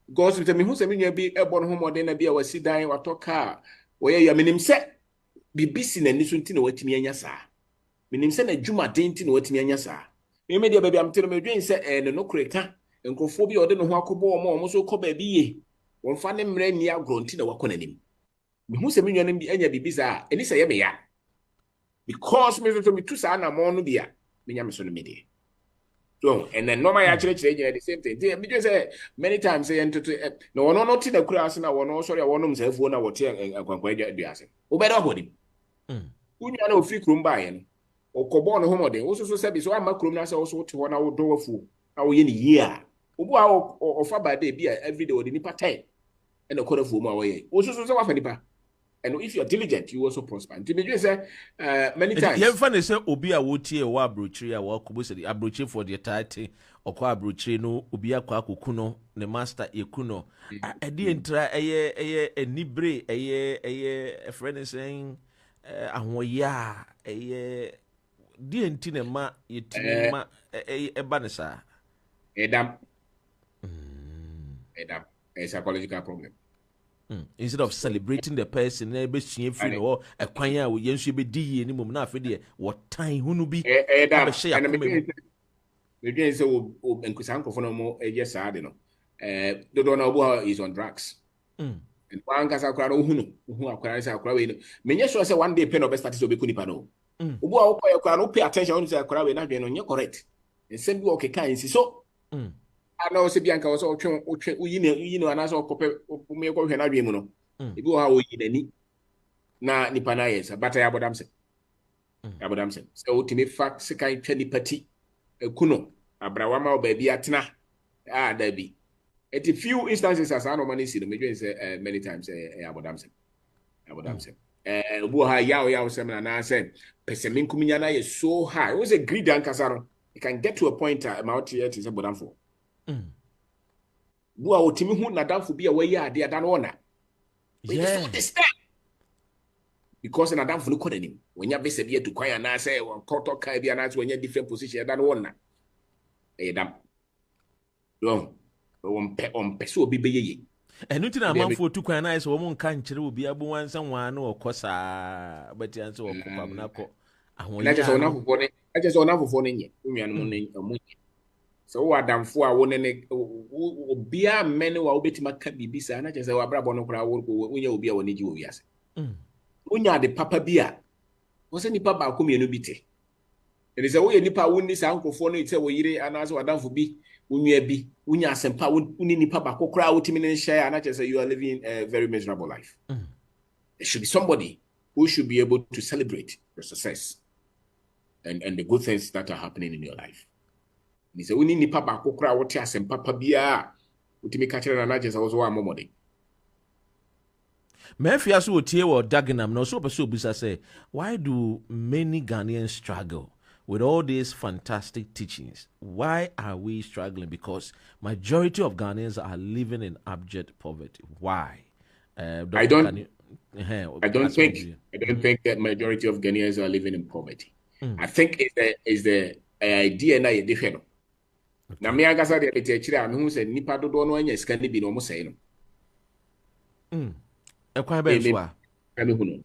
Because with me who say me be a born home or then be a sit down or talk car, where you mean him say be busy and listen to what me and sa. Mean him say a juma dainty what me and sa. Me media baby, I'm telling me doing say and no correct, and go phobia or don't know how cobo or more so cobe be. One fan them rain near grown to the work on him. Me who say me and be any bizarre, and it's a ya. Because me to me two sana more no bia me nyam so no media so and then normal actually the same thing me just say many times say into no one not in the class na one sorry one no self na what akwankwa aduase wo be do hodi unya na ofi krum ba ye no okobo no homode wo so se bi so ama krum na se wo so te ho na wo do wafu na wo ye ni year obu a ofa ba day bia every day wo di nipa 10 and okorafu mu a wo ye wo so se wa fa nipa. And if you are diligent, you also prosper. And you say many times. You find say obi a wotie wa abrochire a wa kubo say abrochire for the title okwa abrochire no obi akwa akukuno ne master ekuno. E di entra eye enibre eye friend saying ahoya eye di enti ne ma yetimi ma e ba ne sa. Edam. A psychological problem. Instead of celebrating the person, na be sua free no e kwan a ye nso be di ye ni mum na afi de what time hunu bi be share akoma me dey say o enkusan kofo no mo e yes ade no do na obo is on drugs and one kasa akra no hu akra say akra we no menye sure say one day pen of start so be kunipa no obo a wo akra no pay attention on say akra we na dwe no nye correct nsem bi o keka nsi so ana se bianka wo so otwe uyi no ana so kope me ko hwe na dwe mu no ebi wo ha wo yi nani na nipa na yes but ya bodam se so ultimate fact se kan twa nipa ti ekuno abrawama oba bi atena da bi at a few instances as no money see the major say many times ya bodam se obu ha ya se na say person min kuminya na is so high. It was a greed and kasaro. You can get to a point amount here to say bodam for Bua otimi hu na danfo bi a wayi ade ada no na. Yeah. Because na danfo no kodanim. Wonya bese bi etu kwan na say won koto kai bi na wonya different position ada no na. Dam. Don. On peso obi beyeye. Enu ti na manfo tu kwan na so wo nka nkire obi abu wansa wan na okosa beti anse okopam na ko. Ahon. Na je so na fofo ne nye. Nnuanu mo ne omunye. So wa damfo a wo ne obia mene wa obetima ka bibisa na chese wa brabo no kra wo unya obi a woni ji wo wiase unya de papa bia wo se nipa ba ko mienu bite ene se wo ye nipa woni sa nkofo no ite wo yire anaso wa damfo bi unya bi unya asempa woni nipa ba ko kra wo timi ne share na chese you are living a very miserable life. There should be somebody who should be able to celebrate your success. and the good things that are happening in your life. He said, we need nipa baako kura wote asem papa bia utimi ka kire na agye so wa momode. Mafia so tie wo Dagenham no so person obisa say, why do many Ghanaians struggle with all these fantastic teachings? Why are we struggling? Because majority of Ghanaians are living in abject poverty. Why? I don't think that majority of Ghanaians are living in poverty. I think it's the idea na ye different. Na me agasa de beti akire a me hu se nipa dodo no anya sika ne bi no mo sei no. Ekwan be so a. Me hu no.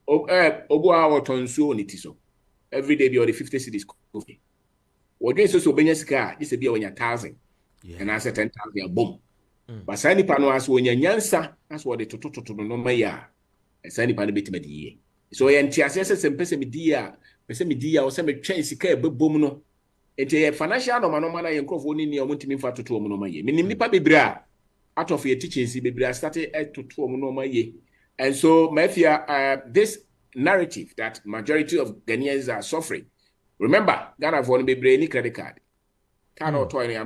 Obu a wotonsuo ni ti so. Every day be or the 50 cedis coffee. Wodwen so obenya sika, this be onya 1,000. And I said 10,000 boom. But sa nipa no aso onya nyansa, aso wo de totototo no ma ya. Sa nipa no betima di ye. So ye ntiase se sempese me di a, pese me di a o se me twen sika e bebom no. Enti financial normal na ye nkrofo ni ni omuntimi fa toto omo no ma ye. Menim nipa bebre a out of your teachings bebre started toto omo no ma ye. And so Mafia, this narrative that majority of Ghanaians are suffering. Remember, Ghana for bebre any credit card. Cannot toy any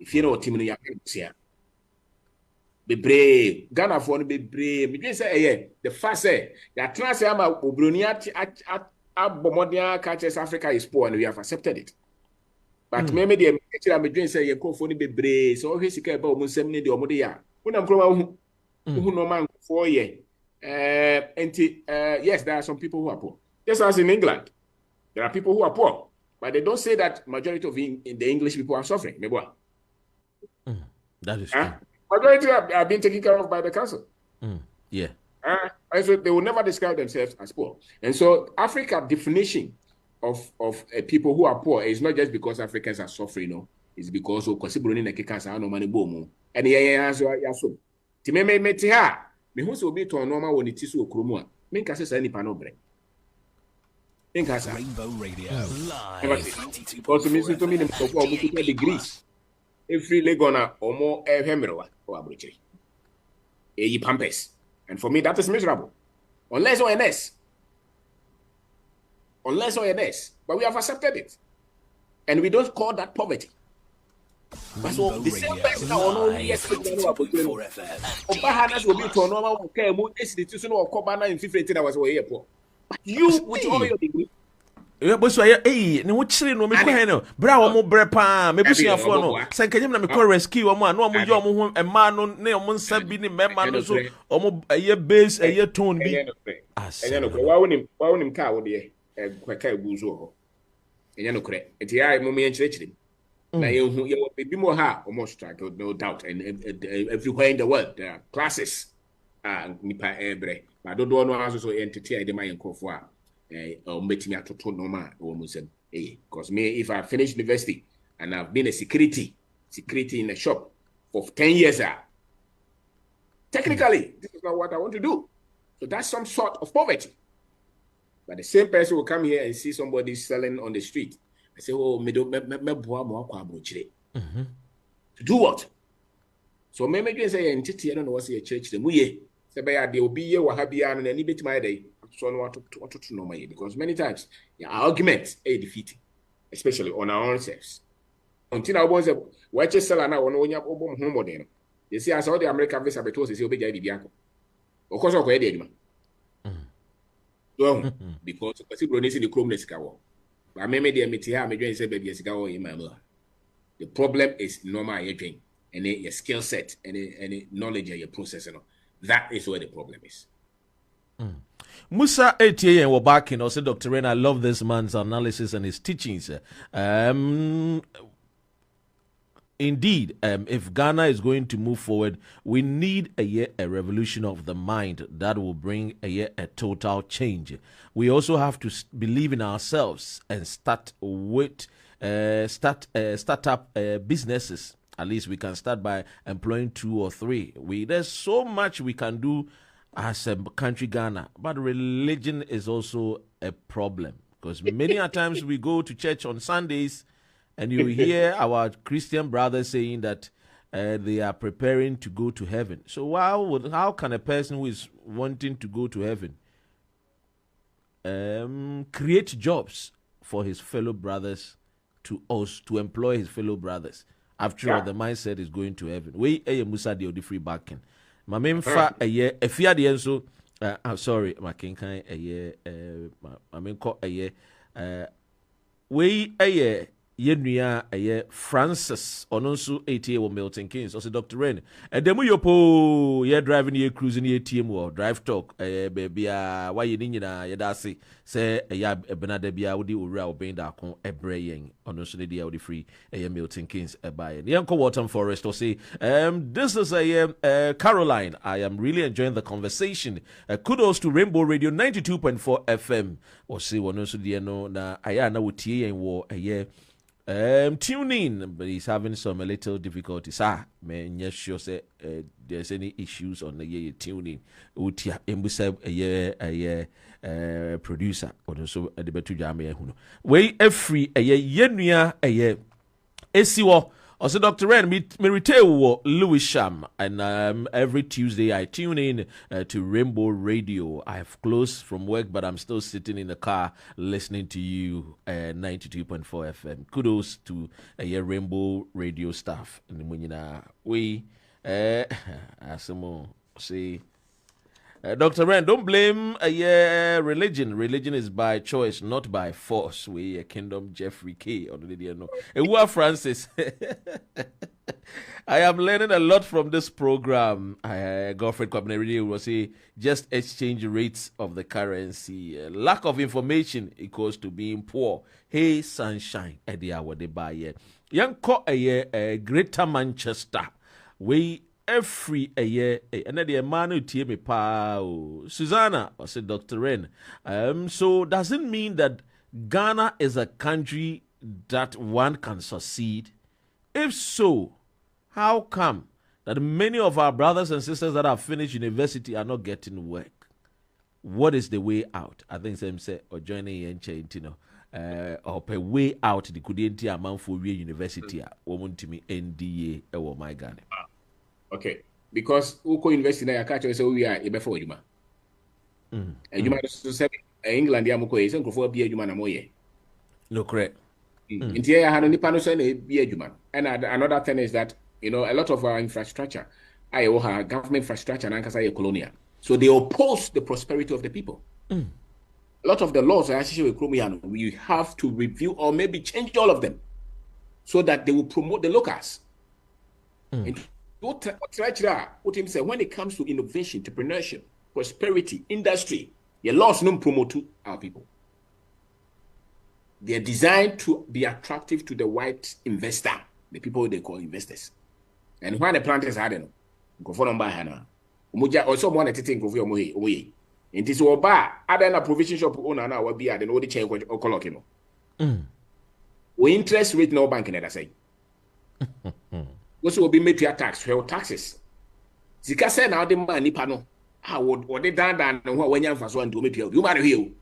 if you know team no ya bebre Ghana for bebre me say the first say ya trans ama obroni abomodia catches Africa is poor and we have accepted it. But me dey me dream say ye kofo ni bebre so hwe sika e ba omo nsem ni de omo de ya unam kroma hu no man for ye yes, there are some people who are poor, just as in England there are people who are poor, but they don't say that majority of the English people are suffering. That is true. Majority are being taken care of by the council. Yeah. And so they will never describe themselves as poor. And so Africa definition of people who are poor is not just because Africans are suffering, no. It's because of Kosibroni na kekasa no money boom. And yeah, so Timeme metiha. Me who so be to normal when it is so kromua. Me kase sa ni panobre. Rainbow Radio Live. Also me to me the degrees. Every legona or more hemmerwa or abrochiri. E pampers. And for me that is miserable. Unless ONS. But we have accepted it. And we don't call that poverty. But so the same person now only yesterday Obahanas will be to a normal okay, institution or Kobana in 15 hours away. But you with all your degree. But so ne wo chire no me kwa no bra wo mo bre pa me busuafo no se kanyem na me call rescue wo mo a no mo je wo ho ema no ne wo nsa bi ne mema no so wo mo eye base eye tone bi enye no wa wonim ka wo de kweka ebuzo ho enye no kre enti ya mo me chire na ye hu ye bi mo ha almost struggle no doubt and everywhere in the world there are classes nipa ebre but do no aso so entity e de my nkofo a metimi atoto normal wo musem because me if I finish university and I've been a security in a shop for 10 years technically this is not what I want to do, so that's some sort of poverty. But the same person will come here and see somebody selling on the street. I say, oh, me boa mo akwa abrochire. To do what? So me say entity no was a church the muye. Say be ya de obi ye wa ha bia no na ni betima dey. So no to no my because many times our arguments are defeating, especially on our own selves. Until I was a watch seller now on onya obom ho modern. You see, as all the American visa beto say obi jai bibiako. Of course, okay, dey so, because Kosibro see the chromness kawo. But me dey meet here, me join say baby sika wo in my mouth. The problem is normal aging and your skill set and any knowledge your process, you know. That is where the problem is. Musa ATA and we're back in. Also, Dr. Ren, I love this man's analysis and his teachings. Indeed, if Ghana is going to move forward, we need a revolution of the mind that will bring a total change. We also have to believe in ourselves and start up businesses. At least we can start by employing 2 or 3. There's so much we can do as a country, Ghana, but religion is also a problem because many a times we go to church on Sundays and you hear our Christian brothers saying that they are preparing to go to heaven. So how can a person who is wanting to go to heaven create jobs for his fellow brothers to us, to employ his fellow brothers. After all, the mindset is going to heaven. We Musa the free backing. My main fa a year, a fear the enso. I'm sorry, my king kind a year, my main call a year. We a year. Yenua aye Francis ononso ATA wo Milton Keynes o se Dr. Ren edemu yopo ye driving ye cruising ye team wo drive talk baby a why ni nyina ye da se se ya benada bia wo di owura wo ben da kon ebre yen ononso ne dia wo di free Milton Keynes ebaye ne yanko Waltham Forest or say this is a Caroline. I am really enjoying the conversation. Kudos to Rainbow Radio 92.4 FM or say ononso dia no na aya na wo tie yen wo tune in, but he's having some a little difficulties. Man, yes, sure say there's any issues on the year tuning. Utia embusab a year producer or so at the betu jame huno. We free a year yenuya a year. Esiwo. Also, Dr. Ren, me retail Louis Sham, and every Tuesday I tune in to Rainbow Radio. I have closed from work, but I'm still sitting in the car listening to you, 92.4 FM. Kudos to Rainbow Radio staff. And when we, say, Dr. Ren, don't blame religion. Religion is by choice, not by force. We a Kingdom Jeffrey K. Already know. Ewa Francis. I am learning a lot from this program. Godfred Kwabene will say just exchange rates of the currency. Lack of information equals to being poor. Hey, sunshine. Edia what they buy here. Young call a Greater Manchester. We every a year, and the man who tie me pa Susanna or say Dr. Ren. So does it mean that Ghana is a country that one can succeed? If so, how come that many of our brothers and sisters that have finished university are not getting work? What is the way out? I think some say or joining or pay way out the couldn't amount for university woman to me NDA or my Ghana. Okay, because Uko University na yakacho say we are before Juma. Juma so say England ya mko yi say nkofo bia Juma na moye. No correct. Inti ya hanu nipa no say na bia Juma. And another thing is that a lot of our infrastructure, our government infrastructure na nkasa colonial. So they oppose the prosperity of the people. A lot of the laws are actually with we have to review or maybe change all of them so that they will promote the locals. What him say when it comes to innovation, entrepreneurship, prosperity, industry, your laws don't promote our people. They are designed to be attractive to the white investor, the people they call investors. And when the planters had them, go for them by Hannah. Umuja also want to think of your way. In this oba, other than provision shop owner now will be at the no chair or colloquial. We interest rate no bank in it, I say. Also will be made to tax for taxes. Zika said now the man nipano. What they done when you first want to make you marry you.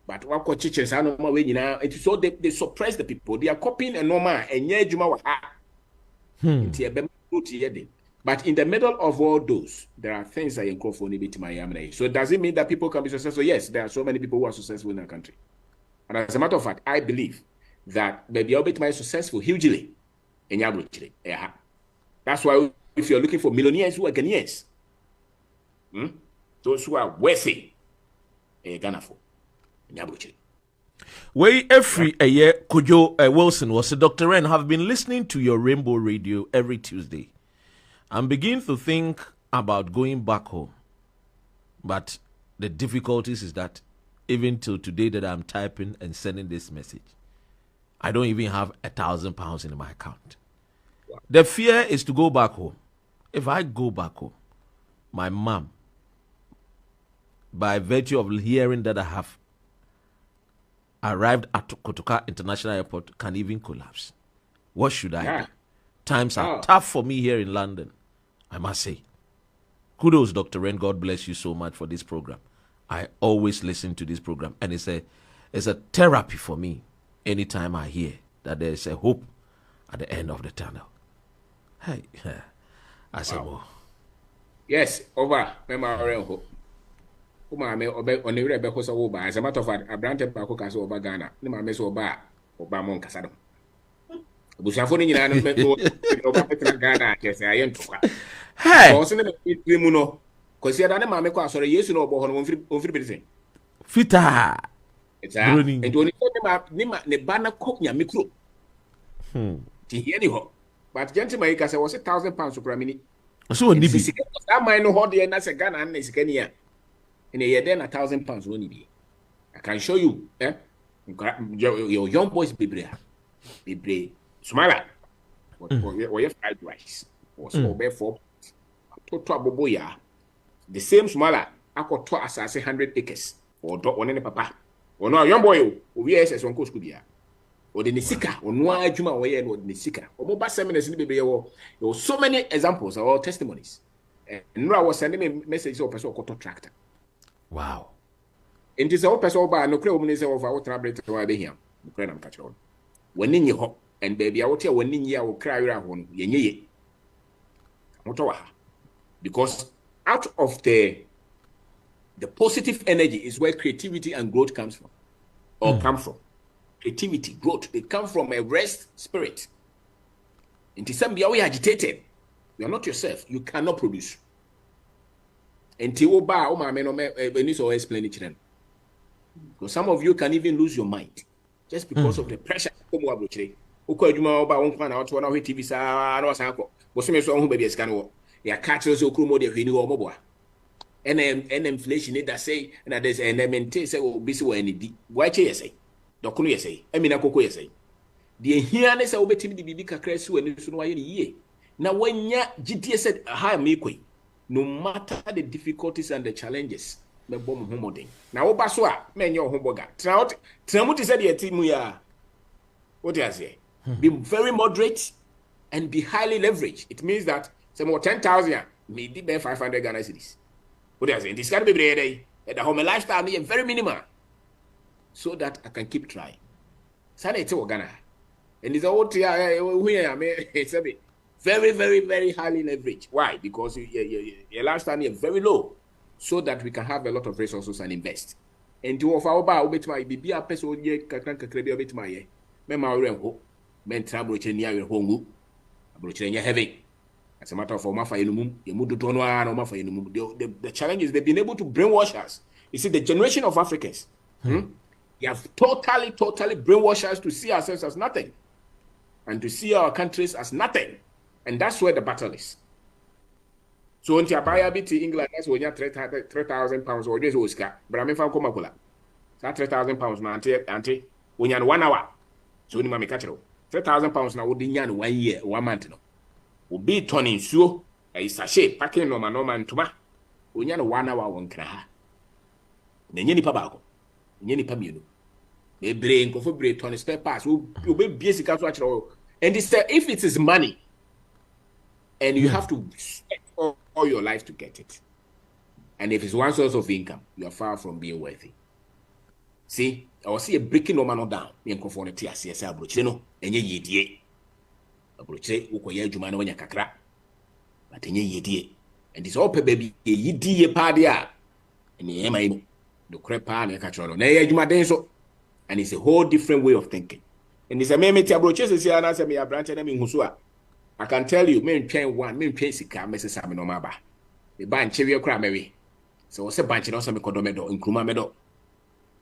But what could teachers are no more way now? It is so they suppress the people. They are copying a normal and yeah, Juma. But in the middle of all those, there are things that you for Miami. So does it mean that people can be successful? Yes, there are so many people who are successful in our country. And as a matter of fact, I believe that maybe I'll be successful hugely. That's why if you're looking for millionaires who are Ghanaians, those who are wealthy, Ghana for. Way every a year, Kojo Wilson was a Dr. Ren have been listening to your Rainbow Radio every Tuesday. I'm beginning to think about going back home. But the difficulties is that even till today that I'm typing and sending this message, I don't even have £1,000 in my account. Wow. The fear is to go back home. If I go back home, my mom, by virtue of hearing that I have arrived at Kotoka International Airport, can even collapse. What should I do? Times are tough for me here in London, I must say. Kudos, Dr. Ren. God bless you so much for this program. I always listen to this program, and it's a therapy for me anytime I hear that there is a hope at the end of the tunnel. Hey, I say more. Yes, over. Remember hope. maame on the rebel was over as a matter of fact, a brand of Bacokas over Ghana, the mamma so bad, or Bamon Casado. Bushafoni in Ghana, yes, I am to her. Hey, Because in the Muno, because you had a mamma, sorry, yes, no, on free. fita. It's a and only Nima Nebana Cockney micro. To hear you. But gentlemen, because I was £1,000 per minute. So nibi. That might know how the end as a Ghana and is Kenya. In a year, then £1,000 won't be. I can show you, your young boys be brave. Smala. Or your fried rice. Or so bear for Boboya. The same Smala, I could talk as 100 acres. Or dot one in papa. Or no, young boy, who yes, as one coast could be. Or the Nisika, or no Juma way and Nisika. Or mobile seminars in the baby. There were so many examples or testimonies. And now I was sending a message of a person called tractor. Wow. And this all person by no clear woman of our tablet to be here. I'm catch on. When in your hop and baby, I will tell when in year will cry around ye. Because out of the positive energy is where creativity and growth comes from. Or come from. Creativity, growth, they come from a rest spirit. And some be always agitated. You are not yourself. You cannot produce. Until explain it to them. Because some of you can even lose your mind just because of the pressure. And inflation that say and there's an MNT say will be so any why say Dokunu yesay Emina Koko yesay the here say obetimi the bibi kakra su ani so no aye ye na wanya GTS said ha me no matter the difficulties and the challenges me bom homodin na wo ba so a me nye ho boga tramuti said the team ya what you say be very moderate and be highly leveraged. It means that some more 10,000 me di 500 Ghana cedis. What you say this can be brede the home lifestyle me very minimal so that I can keep trying. Sana it's Ghana. And it's all it's a bit very, very, very highly leveraged. Why? Because your lifestyle is very low, so that we can have a lot of resources and invest. And to offer about be a person ye kakran bit my mema renho men trouble chenia hongu abrochenya heavy. As a matter of fact, the challenge is they've been able to brainwash us. You see, the generation of Africans, they have totally brainwashed us to see ourselves as nothing and to see our countries as nothing. And that's where the battle is. So, when you buy to England, that's when you have £3,000 or just Oscar. But I mean, from Comacola, that's £3,000 auntie, when you have 1 hour. So, you may catch it. £3,000 now would be 1 year, 1 month. Will be turning so a sachet packing no man toma. When you have 1 hour, 1 cra. Then you need Pabaco. You need Pamino. They bring for break on spare parts. Will be basic as watch all. And this if it is money, and you have to spend all your life to get it. And if it's one source of income, you are far from being worthy. See, I will see a breaking no man down. Being conformity as yes, Abruchino, and ye ye. Abruche, Ukoya Jumano when kakra. But in ye ye. And this open baby, ye ye padia. And ye may the crepa and catcher. Nay, Jumadenso. And it's a whole different way of thinking. And it's a meme Abruches here and answer me a branch and in Husua. I can tell you, men train one, men train sika, Mrs. Aminomaba. The band cherry crammery. So what's a bunch of some codomedo in Krumamedo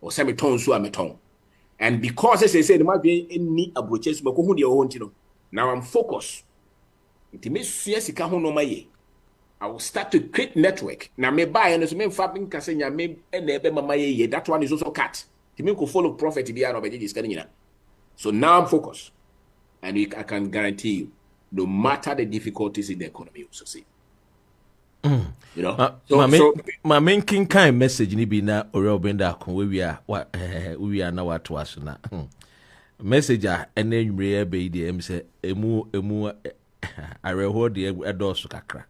or semi-tone so meton. And because as I said, there might be any abroaches, but who you want to know. Now I'm focused. It may see us no my I will start to create network. Now may buy and as men fapping Cassania may and never my that one is also cut. The men could follow profit to be out of it. So now I'm focused. And I can guarantee you, no matter the difficulties in the economy, you succeed. You know, my main king kind message ni be na ore obenda ko we are na what was na message a enenwure e be dey em say emu areho de edoso kakra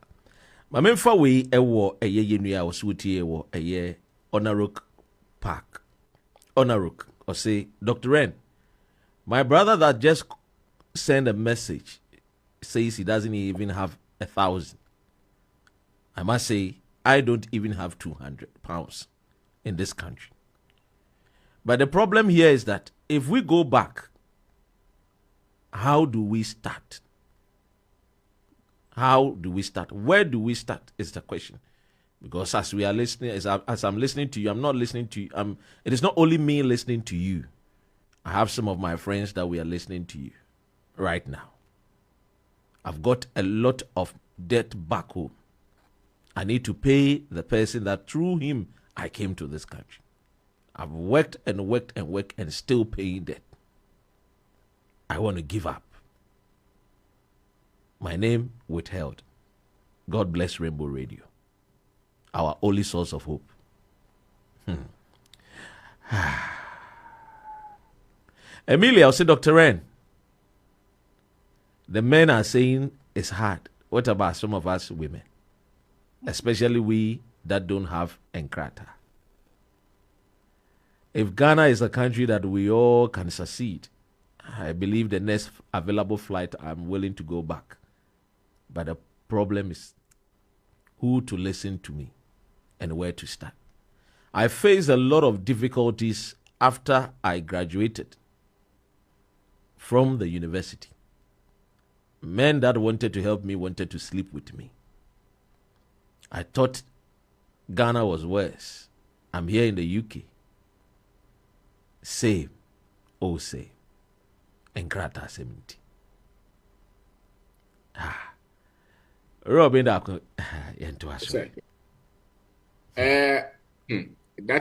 ma memfa we ewo eye nua a wosuti ewo eye Onarok Park Onarok or say Dr. Ren, my brother that just sent a message says he doesn't even have 1,000. I must say, I don't even have £200. in this country. But the problem here is that if we go back, how do we start? How do we start? Where do we start is the question. Because as we are listening, as I'm listening to you, I'm not listening to you. It is not only me listening to you. I have some of my friends that we are listening to you right now. I've got a lot of debt back home. I need to pay the person that through him I came to this country. I've worked and worked and worked and still paying debt. I want to give up. My name withheld. God bless Rainbow Radio, our only source of hope. Emilia, I'll say, Dr. Ren, the men are saying it's hard. What about some of us women? Especially we that don't have Enkrata. If Ghana is a country that we all can succeed, I believe the next available flight, I'm willing to go back. But the problem is who to listen to me and where to start. I faced a lot of difficulties after I graduated from the university. Men that wanted to help me wanted to sleep with me. I thought Ghana was worse. I'm here in the UK. Same, oh same. Enkrata 70. Robin, that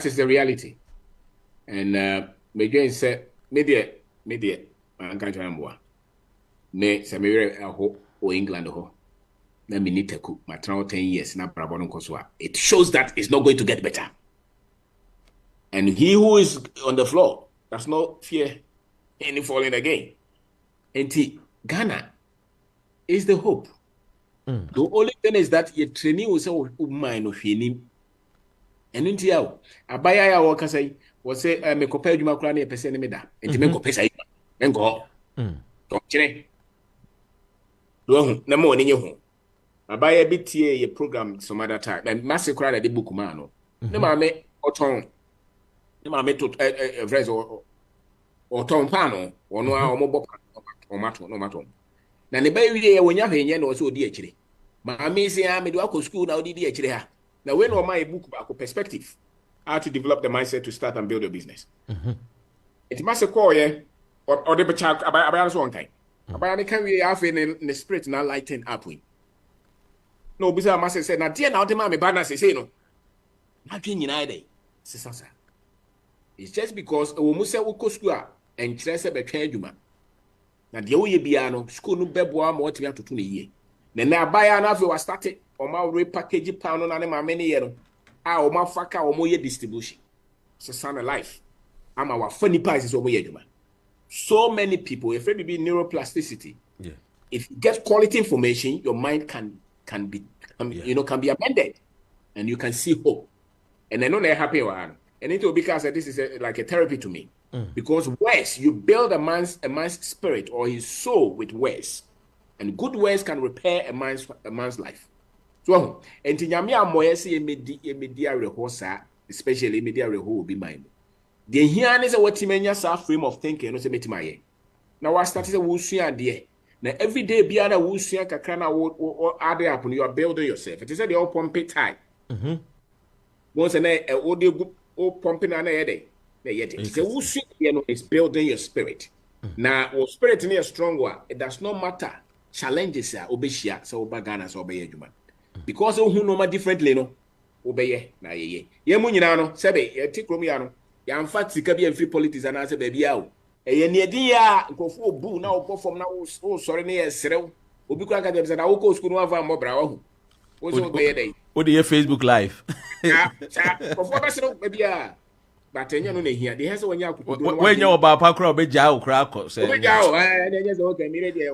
is the reality. And Megan said, media, I'm going to remember. Ne, Samira, or England, let me need to cook my 10 years. It shows that it's not going to get better. And he who is on the floor does not fear any falling again. And Ghana is the hope. The only thing is that your training will say, "Mine of him." And in Tiao, Abaya Waka say, was say, "Me compare you macrani a person meda, and to make a pesa and go." Don't you know? No more in your home. Abaya bit here, your program some other time, and massacre at the book man. No, mamma, or tongue. No, mamma to a phrase or tongue panel, or no, or mobile or matter, no matter. Na ne baby when you have no so di actually. Mammy say I'm to school now di actually. Now when my book back perspective, how to develop the mindset to start and build a business. It must call or the child about one kind. About the can we have in the spirit now lighten up with. No, because must say now dear now the mammy banner say no. Not doing united. It's just because we must say we go school and stress about change man. Na de wo ye bia no school no beboa ma otimi atoto na yie na abaya na afi wa start o ma repackage pan no na ne ma me ne ye no a o ma faka o mo ye distribution so sound life ama wa funny prices o mo ye adwuma. So many people if it be neuroplasticity, if you get quality information, your mind can be can be amended and you can see hope. And I know they're happy one. And it will be because this is like a therapy to me. Because words, you build a man's spirit or his soul with words, and good words can repair a man's life. So, and tinyami amoyesi media rehosa, especially media reho be mine. The here is what timenya sa frame of thinking no se metimaye. Now I started wusua de. Now every day be ana wusua kakra na wo ade happen, you are building yourself. It is the all pump tie. Once an o pumping na day. It's building your spirit. Now, your spirit is strong. It does not matter. Challenges are obeshia, so bagana so obey human. Because who know differently, no obey na ye. Ye munyano, sebe, ye tikromiano. Ya mfat sikabi and free politics and answer baby out. Ye nedia go for boo now perform now. Oh, sorry, near Sero. Ubika them said, I will go school no have more brow. What's obey day? What do you Facebook Live? Maybe but no here. They has when you when you're about Pakro, be Jow crack. Say, just okay, me there.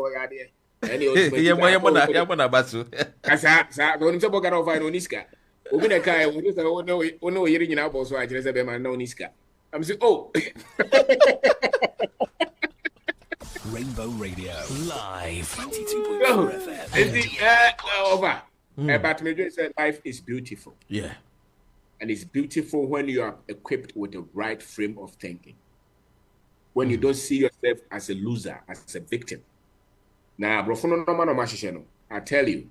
Basu. Asa, don't talk about Niska. Ubina Kai, we know hearing in our boss, I just have no Niska. I'm saying, oh, Rainbow Radio live 22.4 FM. Over. But me just said life is beautiful. Yeah. And it's beautiful when you are equipped with the right frame of thinking. When you don't see yourself as a loser, as a victim. Now, I tell you,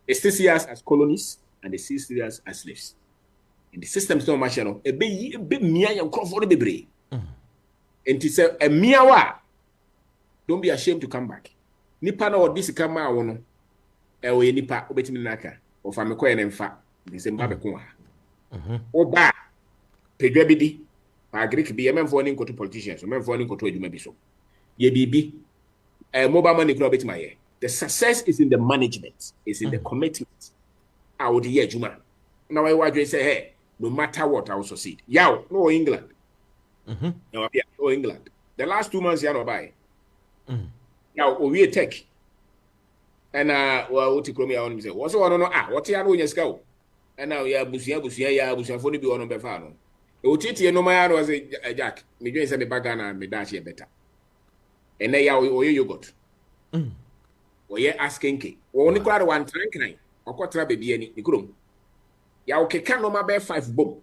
they still see us as colonies and they still see us as slaves. And the system's not much, a bit mia and crop for the baby. And to say a miawa, don't be ashamed to come back. Nipa no this come out one. Ewe nipa obetimi naka or fameko and fa. They say mbabe kwa. Oba pedwa bidi. Pa Greek be a man for to politicians, a man for to eduma bi so. Ye bibi. Mobile money club it my. The success is in the management, is in the commitment. I would hear Juma. Now I want to say, hey, no matter what, I will succeed. Yow, no England. No, no England. The last 2 months, you know, by. Now we take. And well, what you call me on say, what's on what you know in your scout? And now yeah, busia for the be on Befano. The Utiti no my was a Jack. Me doing some bagana and me dash better. And then you got. Or ye asking ke. Only crowd one tank nine. Or quarter baby any group. Ya okay can no my 5 boom.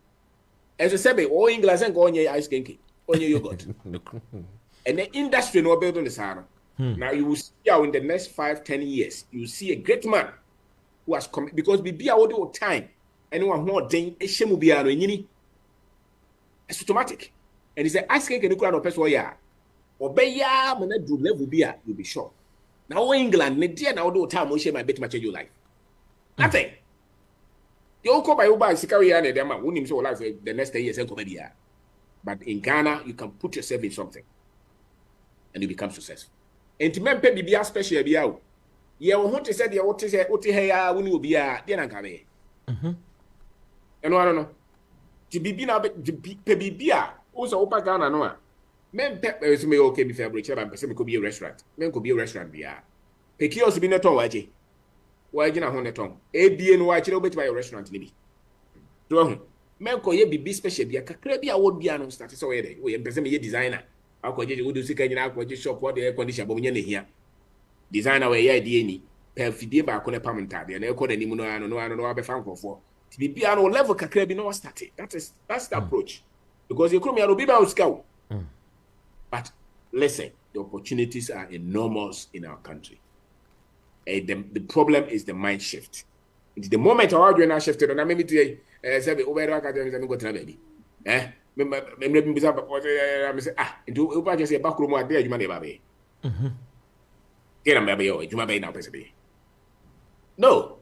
As I said, all English and go on your ice kinky. On your yogurt. And the industry no build on the Sahara. Now you will see how in the next 5-10 years, you will see a great man who has come because we be our time. Anyone more thing, a shemu be ano yini. It's automatic. And he said, ice kinky no crowd of person ya. Obey ya, man, do level be you'll be sure. Now England, ne dear now do time we share my bet much your life. Nothing. You go by Uber Sikaria and them won't him so life the next 10 years and come here. But in Ghana, you can put yourself in something and you become successful. And to men pay be special be out. Yeah, we want to say the what is here when you be a then come. And I don't know. To be now be also open Ghana no. Men pep is me okay be fair break and person could be a restaurant. Men could be a restaurant be a. Peki also be not on waje. Waje na hon eton. ABN waje no bet by a restaurant ni bi. So men ko ye be special be a kakra be a word be no start so we we person me designer. Akwaje we do sika nyina akwaje shop what the air conditioner bo nya na hia. Designer we ye die ni. Per fidie ba ko ne pamenta de na e ko dani mu no be fan kofo. Ti be no level kakra be no start. That's the approach. Because you come here no be ba uska. But listen, the opportunities are enormous in our country. The problem is the mind shift. It's the moment our brain shifted, and I maybe say, over academics and go to baby. Into Upa just a back room there, you may baby. Get a baby, you may now, basically. No.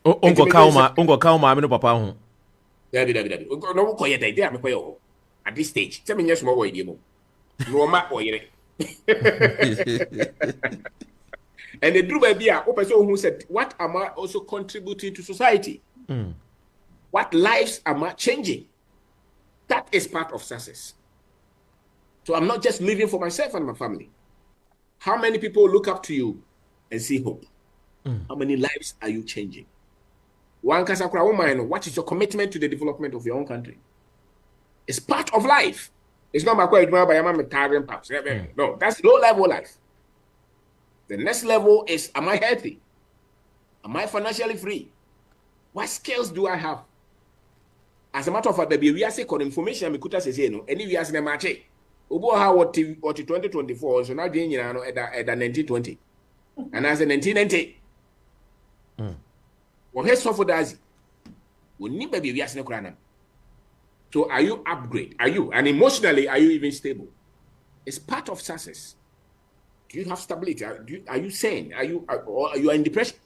Uncle Kauma, I'm no papa. David. No, quiet idea, at this stage. 7 years more, you no ma oyere. And the Drew baby a person who said, what am I also contributing to society? What lives am I changing? That is part of success. So I'm not just living for myself and my family. How many people look up to you and see hope? How many lives are you changing? One kasakura woman, what is your commitment to the development of your own country? It's part of life. It's not my question by my tiring paps. No, that's low level life. The next level is, am I healthy? Am I financially free? What skills do I have? As a matter of fact, we are saying information we could say no. Any we are saying match. Ubo ha what 2024 so now doing at 1920 and as 1990. What has suffered as we need baby we are saying no. So are you upgrade? Are you? And emotionally, are you even stable? It's part of success. Do you have stability? Are you sane? Are you in depression?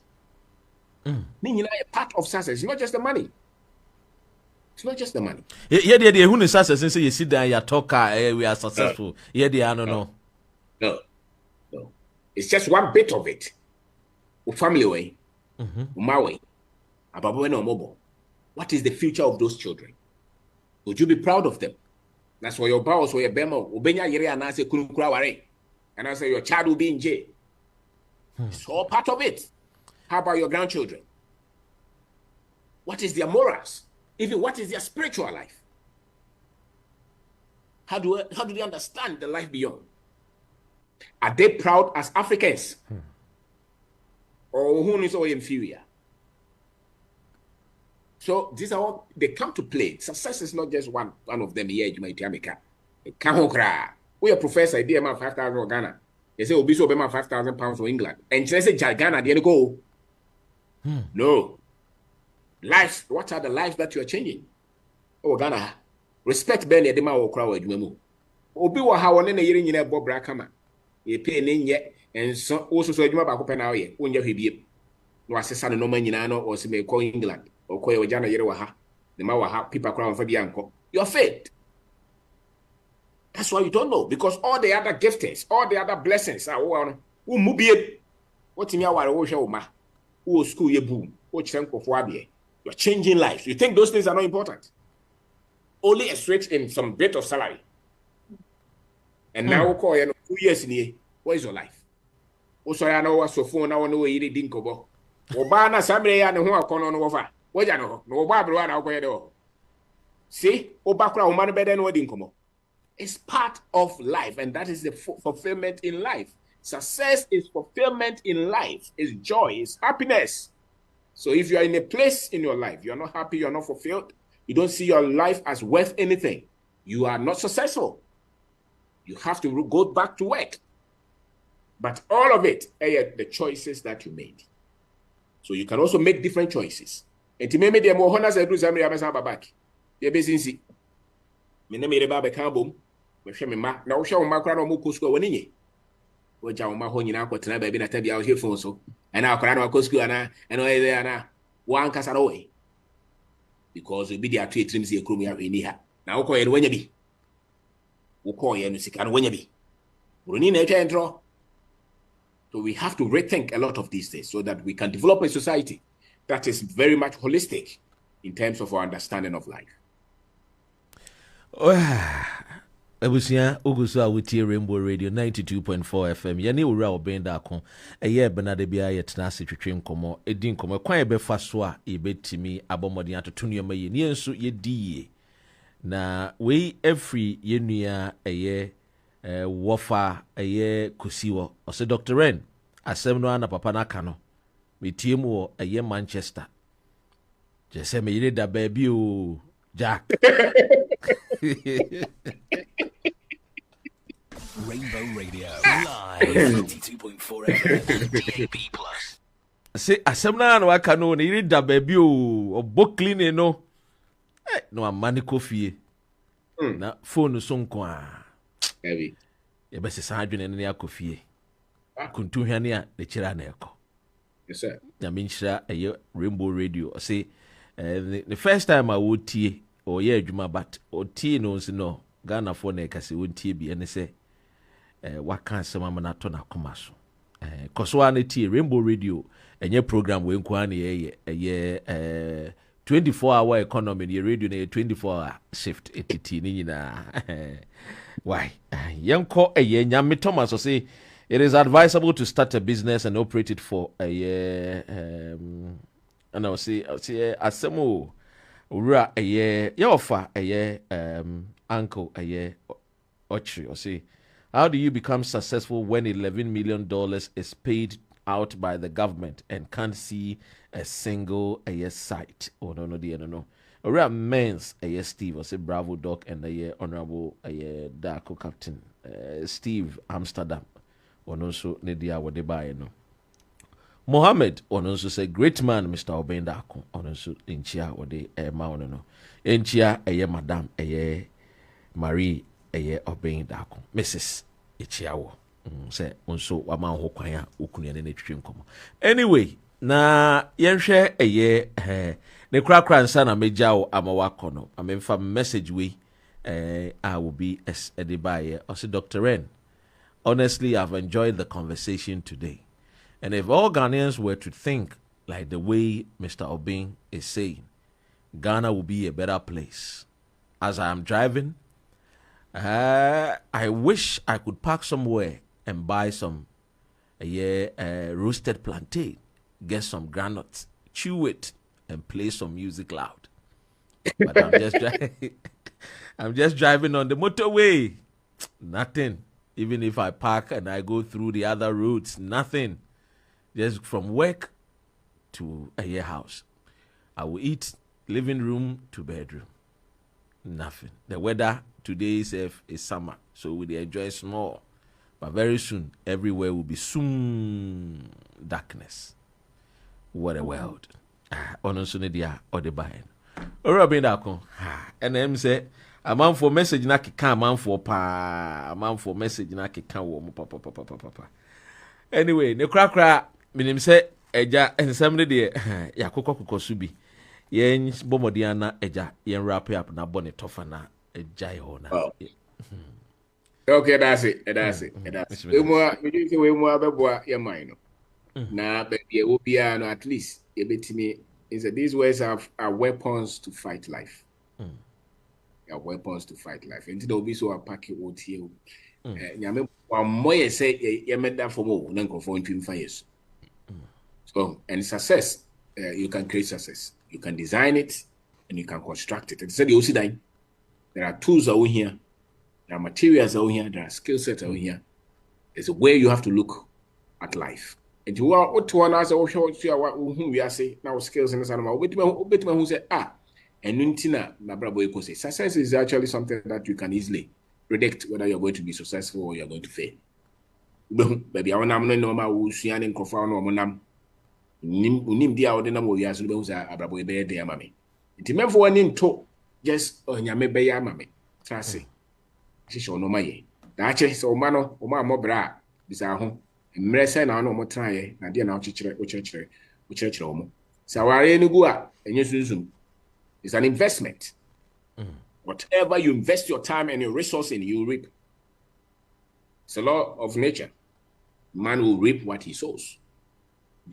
Meaning a part of success. It's not just the money. It's not just the money. Yeah, who is success and say you sit down, you talk, we are successful. I don't know. No. It's just one bit of it. Family way, my way. What is the future of those children? Would you be proud of them? That's why your boss or your bemo, Ubenya Yere and I say Kunukuraware. And I say your child will be in jail. It's all part of it. How about your grandchildren? What is their morals? Even what is their spiritual life? How do they understand the life beyond? Are they proud as Africans? Or who is all inferior? So these are all, they come to play. Success is not just one of them here. You might America. We are professor idea man 5,000 Ghana. They say Obi so be man 5,000 pounds for England. And they say Ghana the go. No. Lives, what are the lives that you are changing? Oh Ghana. Respect Ben Edema or crowd adwuma. Obi wa ha won na yire nyina bobra kama. Ye pay ne nye enso also so adwuma ba ko pe na ye. Wonja hwebie. No asesa no man nyina no o se me call England. Or call your Jana yere wa ha. The ma wa ha people crowd for bianco. You're failed. That's why you don't know, because all the other giftings, all the other blessings are one. Who mubie? What in your world? Who school ye boom? What for Fabie? You're changing lives. You think those things are not important? Only a switch in some bit of salary. And now we call you 2 years in here. What is your life? Also, I know what's so phone now. No way you didn't go. Obana Sabre and who are calling over. What you know? No Bible one out there. See, Obakra woman better than wedding come. It's part of life, and that is the fulfillment in life. Success is fulfillment in life. It's joy. It's happiness. So if you are in a place in your life, you're not happy, you're not fulfilled, you don't see your life as worth anything, you are not successful. You have to go back to work. But all of it are the choices that you made. So you can also make different choices. And to me, the more honors I do, I'm back. You're busy. Me na me reba be kan bom me hwe me ma na wo hwe wo makra na mo kosko woni nye wo ja wo ma ho nyina akotena ba bi na tabia wo hwe so na akra na kosko ana eno e ana wo ankasa ro we because obi dia to etrim se ekrom ya eni ha na wo koye no wanya bi wo koye no sika no wanya bi broni na etwa entro. So we have to rethink a lot of these things so that we can develop a society that is very much holistic in terms of our understanding of life. Ebusia Ogusu awutie Rainbow Radio 92.4 FM yene owura obenda akon eye benade bia yetena se twetwe nkomo edi nkomo kwan ebefa so a ebetimi abomodin atotonua maye ne enso yedie na we every yenua eye wofa eye kosiwo ose Dr. Ren asem no ana papa na ka no metiem wo eye Manchester je se me yire da ba bi o Jack Rainbow Radio live 92.4 FM DAB+. Say asemna na waka no na iri da baby o obokline no no amani kofie na phone so nko a heavy e be se adwene ne akofie kuntu hwane a de kira na eko. Yes sir. Na minchira eye Rainbow Radio say the first time I would tie or ye adwuma but o tie no no Ghana for na kase wontie bi ene se waka asema na to na koma so koswa na tie Rainbow Radio enye program we nko ana ye 24-hour economy the radio na 24-hour shift etiti ni nyina why yanko eye nyame Thomas so say it is advisable to start a business and operate it for a year and I'll say asemo ura a year your offer a year uncle a year ochri or say how do you become successful when $11 million is paid out by the government and can't see a single a year site? Oh no no. Ura men's a year Steve or say Bravo Doc and a year honorable a year Darko Captain Steve Amsterdam or no so Nedia what they buy no. Mohammed on also say great man Mr. Obendako on also inchia or the mauna no inchia a year Madame a year Marie a year Obendako Mrs. Ichiawo say also wama ho kwan a okunia ne twetwe nkomo anyway na yenhwe a year ne krakra nsa na mejawo amawako no amemfa message we I will be as edibaye also Dr. Ren. Honestly, I've enjoyed the conversation today. And if all Ghanaians were to think like the way Mr. Obeng is saying, Ghana will be a better place. As I am driving, I wish I could park somewhere and buy some roasted plantain, get some granules, chew it, and play some music loud. But I'm just driving on the motorway. Nothing. Even if I park and I go through the other routes, nothing. Just from work to a year house. I will eat living room to bedroom. Nothing. The weather today is summer, so we enjoy small. But very soon, everywhere will be soon darkness. What a world. Honestly, Sunedia or the buying. Robin Dako. And them say, a man for message na kika, a man for pa, a man for message na kika wo papa. Anyway, ne krakra, minim say, eja, and somebody there, ya koko subi. Yen bomodiana eja, yen wrap up na bonnet tofa na eja yona. Okay, that's it. We more, we more about your mind. Now, but you will be at least a bit to me. Is that these words are weapons to fight life. Are weapons to fight life. And they'll be so a packet or you. Yammy, one more say, you made that for more, non conform to fires. So, and success, you can create success. You can design it and you can construct it. And said, you see that there are tools over here. There are materials out here, there are skill sets out here. It's a way you have to look at life. And you are what one as who we are saying now skills in the animal. Wait, who say, and Nuntina, Nabrabo say success is actually something that you can easily predict whether you're going to be successful or you're going to fail. Baby, I want to know my Usian and Kofan or Monam. Nim dia or the number we are so Abrabo Bay de Mammy. It meant for one in to just on Yame Bay Mammy. Trassi. Shisho no maye. Dache so mano o ma mobra bisa ho. Mrese na no mo tran na de na ochire o mo. Saware ni gu a enye sunsun. It's an investment. Whatever you invest your time and your resource in, you reap. It's a law of nature. Man will reap what he sows.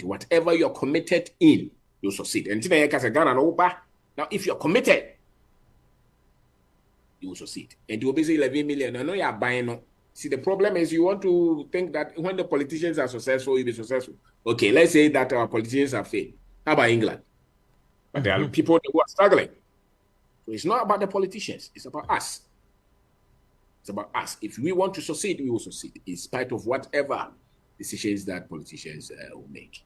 Whatever you're committed in, you'll succeed. And today, now, if you're committed, you will succeed. And you will be 11 million. I know you are buying. No. See, the problem is you want to think that when the politicians are successful, you'll be successful. Okay, let's say that our politicians are failed. How about England? But there are people who are struggling. So it's not about the politicians. It's about us. It's about us. If we want to succeed, we will succeed in spite of whatever decisions that politicians will make.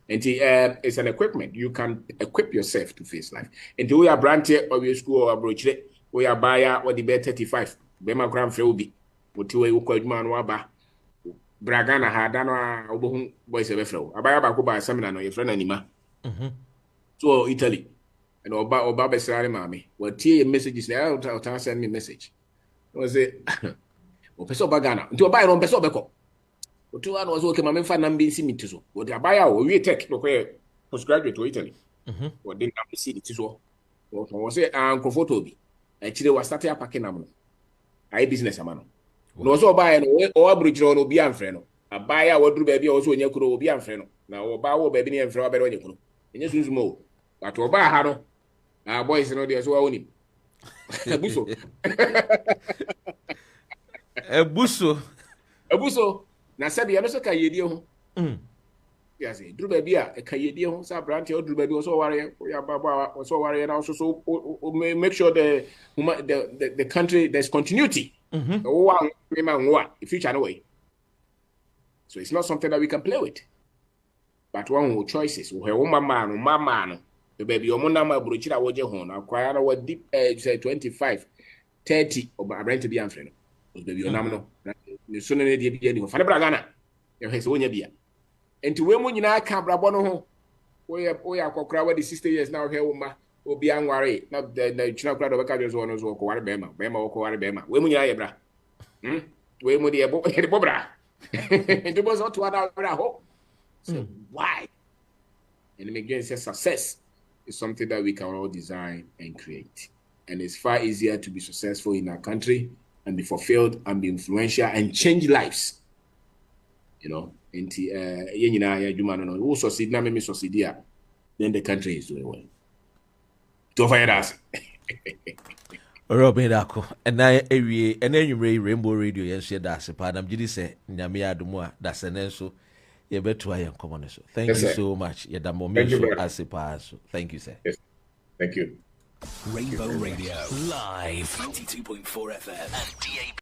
And it's an equipment. You can equip yourself to face life. And we are branches or we school or broach we are buyer or the bear 35. Bema Grand Freubi. What you call man waba. Bragana Hadana Obohun boys of Efro. Abaya Bakuba seminar or your friend anima. So Italy. And Oba Besari Mammy. What tea messages there? I'll send me a message. Was it Peso Bagana? To a buyer on Peso Beco. What 2 hours okay, my fan and being seen to so. What a buyer or we take no postgraduate to Italy. What didn't have to see it so. What was it? Uncle Photobi. Actually, was started a packing ammo. I business a man. No so buy or bridge on be unfriend. A buyer or do baby also in your crew be unfriend. Now, Oba baby and Frau better on your crew. And just more. But Oba Hano. Our boys know there's only a busso. A busso. A busso. Now, said the other Kayedio. Yes, Drew baby, a Kayedio, Sabrante, or Drew baby, also warrior, also warrior, and also so make sure the country there's continuity. One future away. So it's not something that we can play with. But one who choices, who have one man, the baby, your monama, Bruchira, Waja Hon, acquire our deep edge, say 25, 30, or a rent to be unfriend. Baby, your nominal. The sooner they be any for the Bragana, your has one year. And to women in our camp, Rabono, we are crowded the 60 years now here, will be unworried. Not the China crowd of a carriers owners or Coarabema, Bema or Coarabema. Women, Yabra. Women, the Bobra. It was not 1 hour. Hope. So why? And again, success is something that we can all design and create. And it's far easier to be successful in our country and be fulfilled and be influential and change lives. You know, and who succeed now, maybe succeed here, then the country is doing well. To find us. Robin Dako, and I every and then you Rainbow Radio and share that Padam Jidi say Namia Dumua, that's an answer. You better I am common. Thank you so much. You done more as a pass. Thank you, sir. Yes. Thank you. Rainbow Radio live 92.4 FM and DAB.